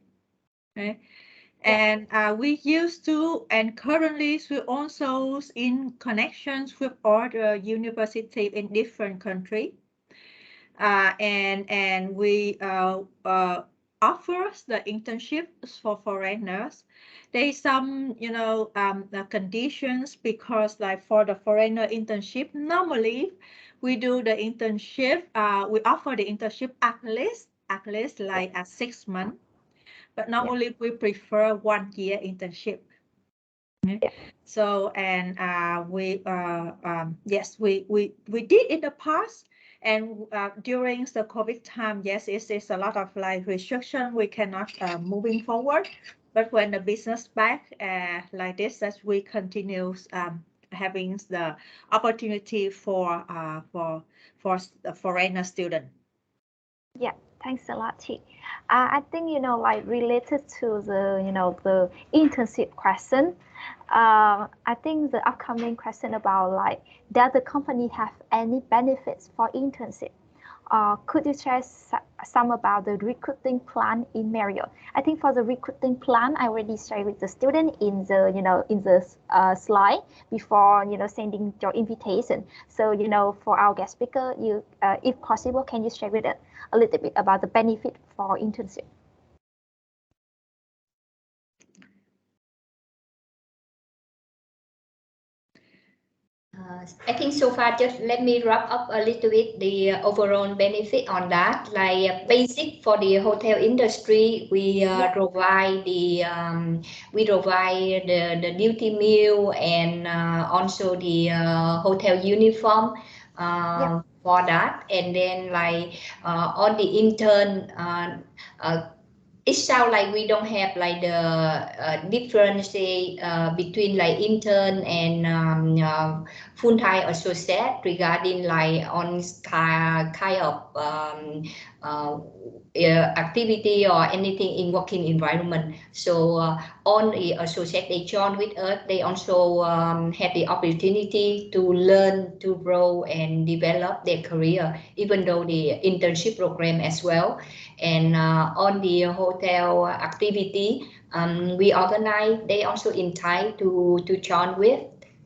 Okay. And we used to, and currently we also in connections with other university in different country. And we offers the internships for foreigners. There's some, the conditions, because like for the foreigner internship, normally we do the internship, we offer the internship at least like 6 months, but normally we prefer 1 year internship. Okay. So, and yes, we did in the past. And during the COVID time, yes, it's a lot of like restriction. We cannot moving forward. But when the business back like this, as we continue having the opportunity for the foreigner student. Yeah, thanks a lot, Chi. I think, like related to the, the internship question, I think the upcoming question about like, does the company have any benefits for internship? Could you share some about the recruiting plan in Marriott? I think for the recruiting plan, I already shared with the student in the, in the slide before, sending your invitation. So, for our guest speaker, you, if possible, can you share with us a little bit about the benefit for internship? I think so far, just let me wrap up a little bit the overall benefit on that. Like basic for the hotel industry, we provide the the duty meal and also the hotel uniform for that. And then like on the intern, it sounds like we don't have like the difference between like intern and full-time associate regarding like on kind of activity or anything in working environment. So on the associate they join with us, they also have the opportunity to learn, to grow and develop their career, even though the internship program as well. And on the hotel activity, we organize, they also entitled to join with.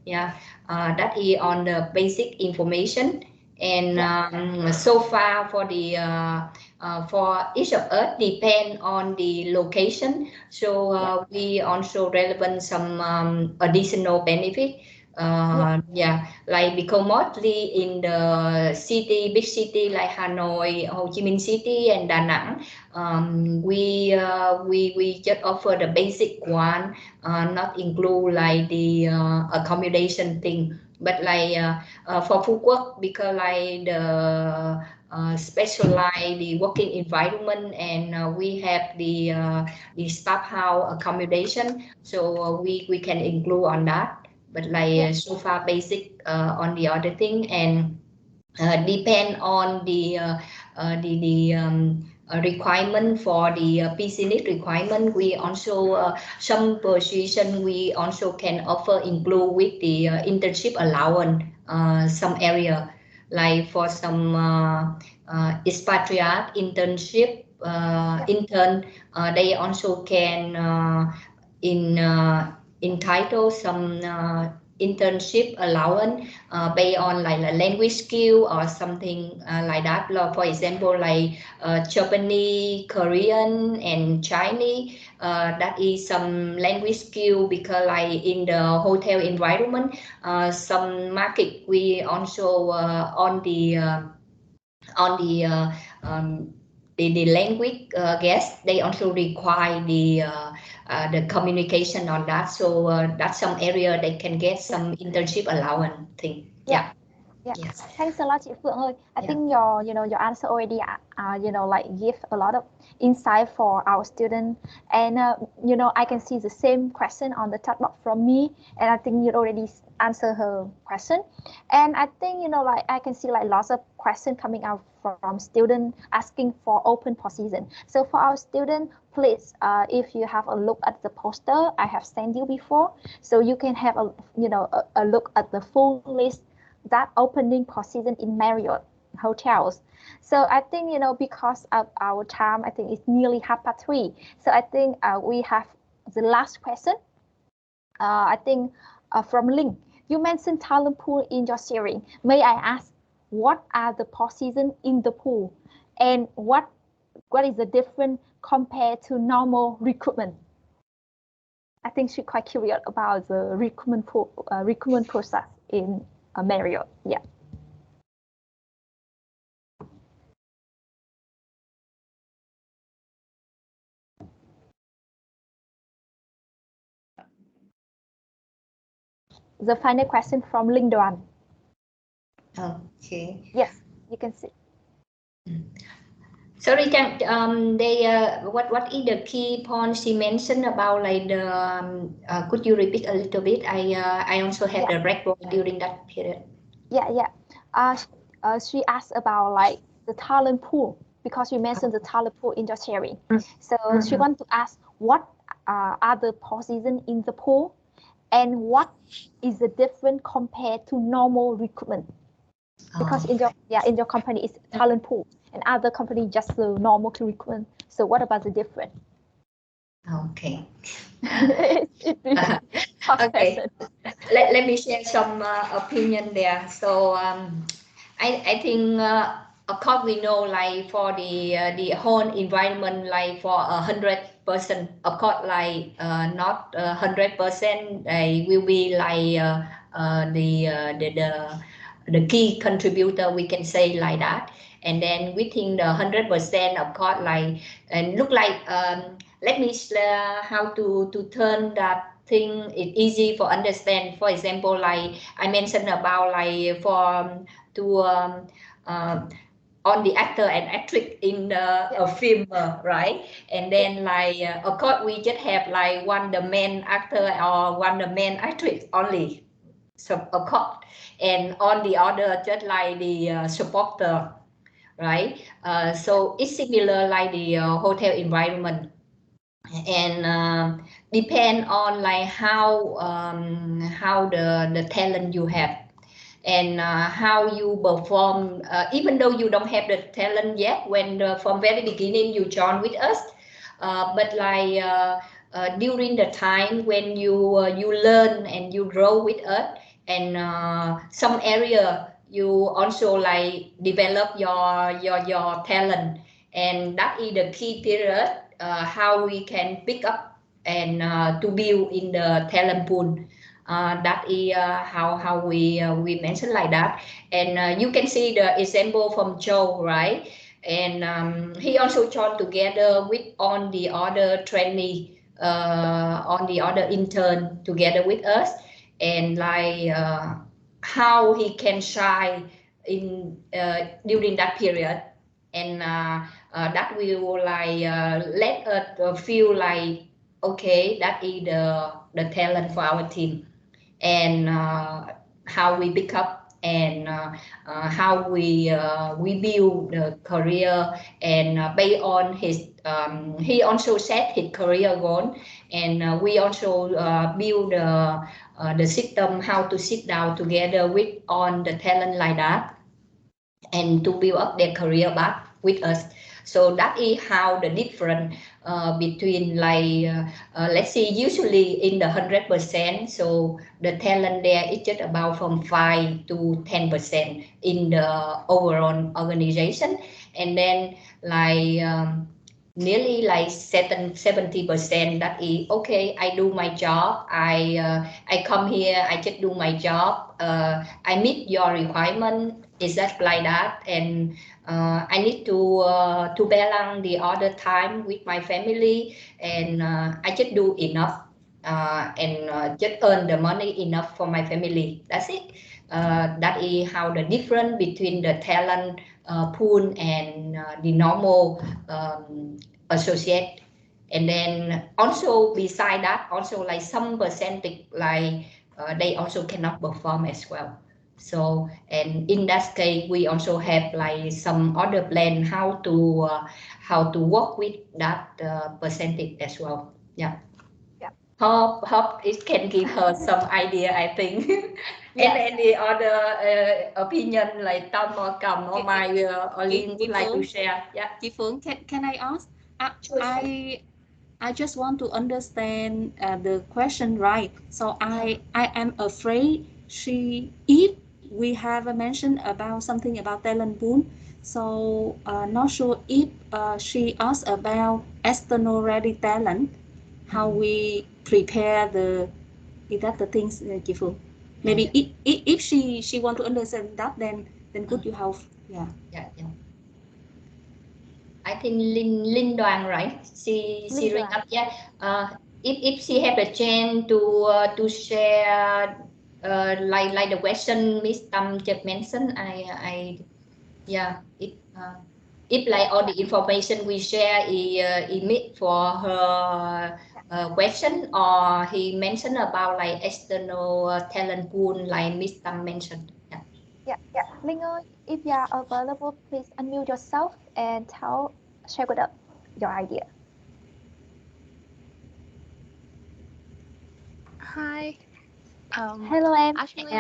That is on the basic information. And so far for the for each of us depend on the location. So we also relevant some additional benefit. Like because mostly in the city, big city like Hanoi, Ho Chi Minh City, and Da Nang, we just offer the basic one, not include like the accommodation thing. But like for Phu Quoc, because like the specialize the working environment, and we have the staff house accommodation, so we can include on that. But like so far basic on the other thing, and depend on the requirement for the business requirement. We also some position we also can offer include with the internship allowance some area, like for some expatriate internship intern, they also can entitle some internship allowance based on like a language skill or something like that. For example, like Japanese, Korean, and Chinese. That is some language skill, because like in the hotel environment, some market we also on the language guess they also require the communication on that. So that's some area they can get some internship allowance thing. Yeah. Yes. Thanks a lot, chị Phượng ơi. I think your, your answer already, like give a lot of insight for our student. And, I can see the same question on the chat box from me. And I think you already answer her question. And I think, like I can see like lots of questions coming out from students asking for open position. So for our student, please, if you have a look at the poster I have sent you before, so you can have a look at the full list that opening position in Marriott hotels. So I think, because of our time, I think it's nearly 3:30. So I think we have the last question. I think from Link, you mentioned talent pool in your sharing. May I ask, what are the positions in the pool, and what is the difference compared to normal recruitment? I think she's quite curious about the recruitment process in Marriott. Yeah. The final question from Linh Đoàn. Okay. Yes, you can see. Sorry, what is the key points she mentioned about like the? Could you repeat a little bit? I also had the breakdown during that period. Yeah. She asked about like the talent pool, because you mentioned the talent pool in your sharing. So she wants to ask what are the positions in the pool, and what is the difference compared to normal recruitment? Because in your company it's talent pool, and other company just the normal recruitment. So what about the difference? Okay. Okay. Let me share some opinion there. So I think of course we know like for the whole environment, like for 100%, of course like not 100%, they will be like the key contributor, we can say like that. And then within the 100%, of course, like and look like let me how to turn that thing is easy for understand. For example, like I mentioned about like for on the actor and actress in a film, right? And then like of course we just have like one the main actor or one the main actress only. So of course, and on the other just like the supporter, right? So it's similar like the hotel environment, and depend on like how the talent you have, and how you perform, even though you don't have the talent yet when from very beginning you join with us, but like during the time when you learn and you grow with us, and some area you also like develop your talent, and that is the key period, how we can pick up and to build in the talent pool. That is how we mention like that. And you can see the example from Joe, right? And he also joined together with on the other trainee, on the other intern together with us, and like how he can shine in during that period, and that will like let us feel like okay, that is the talent for our team, and how we pick up, and how we build the career, and based on his he also set his career goal, and we also build the system how to sit down together with on the talent like that, and to build up their career back with us. So that is how the difference between like let's say usually in the 100%, so the talent there is just about from 5 to 10% in the overall organization, and then like nearly like 70% that is okay, I do my job, I come here, I just do my job, I meet your requirement, is that like that, and I need to balance the other time with my family, and I just do enough, and just earn the money enough for my family, that's it. that is how the difference between the talent pool and the normal associate. And then also beside that, also like some percentage like they also cannot perform as well. So, and in that case, we also have like some other plan how to work with that percentage as well. Yeah. Yeah. Hope it can give her some idea, I think. And any other opinion like Tom or Kam or Mai or Lin would like to share? Yeah. Chị Phượng, can I ask? Sure. I just want to understand the question right. So I am afraid if we have mentioned about something about talent pool, so not sure if she asked about external ready talent, how we prepare is that the things, chị Phượng? Maybe if she want to understand that, then could you help? Yeah. I think Linh Đoàn, right? She ring up. Yeah. If she have a chance to share like the question Miss Tam just mentioned, if like all the information we share is meet for her question, or he mentioned about like external talent pool like Miss Tam mentioned. Yeah. Linh ơi, if you are available, please unmute yourself and share with us your idea. Hi. Hello em. Actually,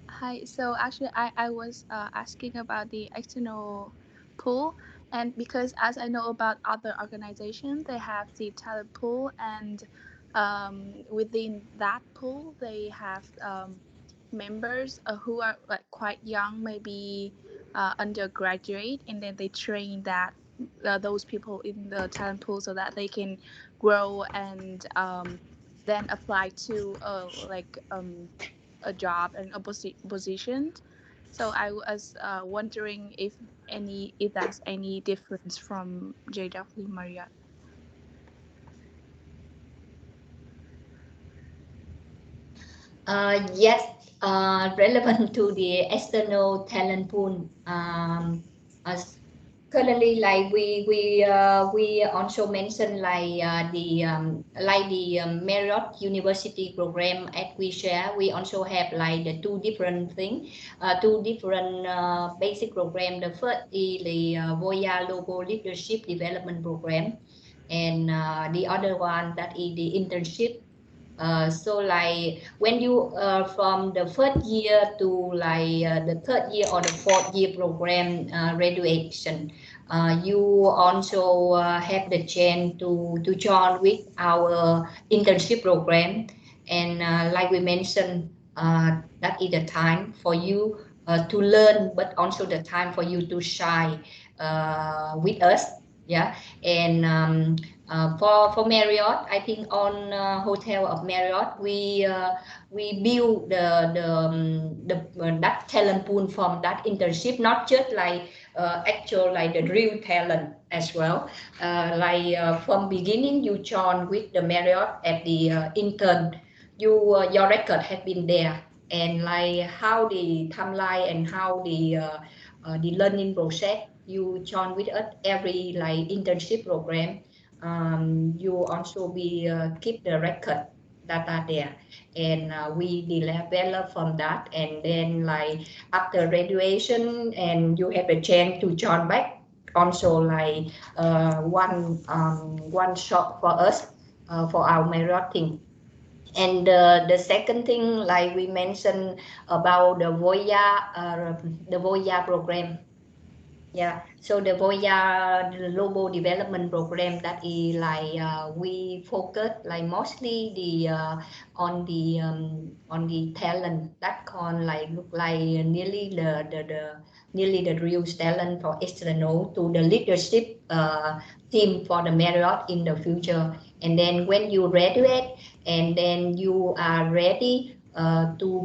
hi. So actually, I was asking about the external pool, and because as I know about other organizations, they have the talent pool, and within that pool, they have members who are like quite young, maybe undergraduate, and then they train those people in the talent pool so that they can grow and then apply to a job and a position. So I was wondering if that's any difference from JW Marriott. Yes, relevant to the external talent pool. As currently, like we also mentioned like the Marriott University program at we share. We also have like the two different things, two different basic program. The first is the Voya Logo Leadership Development Program, and the other one that is the internship. So like when you from the first year to like the third year or the fourth year program graduation, you also have the chance to join with our internship program, and like we mentioned, that is the time for you to learn, but also the time for you to shine with us. Yeah. And for Marriott, I think on hotel of Marriott, we build that talent pool from that internship, not just like actual like the real talent as well. From beginning, you join with the Marriott at the intern, your record has been there, and like how the timeline and how the learning process, you join with us every like internship program. You also be keep the record that are there, and we develop from that, and then like after graduation and you have a chance to join back also like one shop for us for our Marriott team. And the second thing, like we mentioned about the Voya program. Yeah, so the Voya Global Development Program, that is like we focus like mostly on the talent that can like look like nearly the real talent for external to the leadership team for the Marriott in the future. And then when you graduate and then you are ready to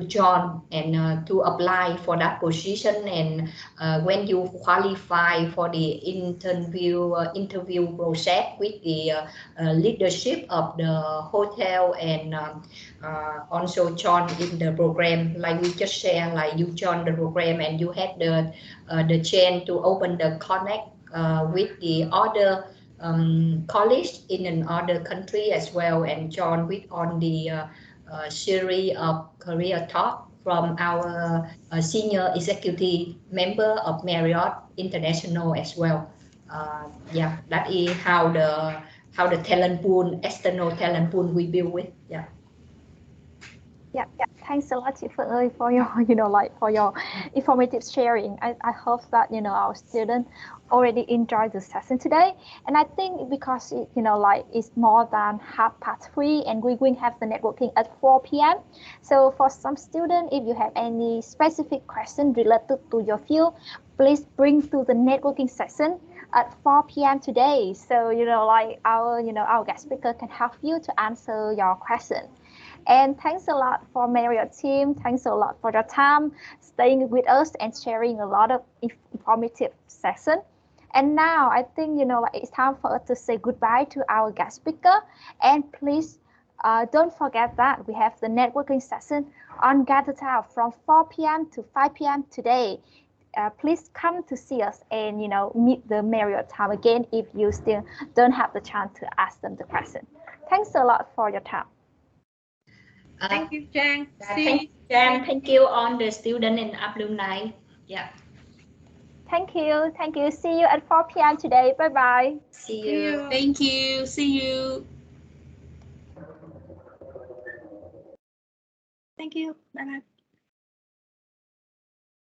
join and to apply for that position. And when you qualify for the interview process with the leadership of the hotel, and also join in the program, like we just share, like you join the program and you had the chance to open the connect with the other college in another country as well, and join with on the series of career talk from our senior executive member of Marriott International as well. Yeah, that is how the talent pool, external talent pool we build with. Yeah. Yeah, thanks a lot, Chị Phượng ơi, for your, for your informative sharing. I hope that, our students already enjoyed the session today. And I think because, it's more than 3:30 and we will have the networking at 4 p.m. So for some students, if you have any specific question related to your field, please bring to the networking session at 4 p.m. today. So, our guest speaker can help you to answer your question. And thanks a lot for Marriott team. Thanks a lot for your time staying with us and sharing a lot of informative session. And now I think, it's time for us to say goodbye to our guest speaker. And please don't forget that we have the networking session on Gather Town from 4 p.m. to 5 p.m. today. Please come to see us and, meet the Marriott team again if you still don't have the chance to ask them the question. Thanks a lot for your time. Thank you, Trang. Thank you, Trang. Thank you on the student and alumni. Yeah. Thank you. Thank you. See you at 4 p.m. today. Bye-bye. See you. Thank you. See you. Thank you. Bye-bye.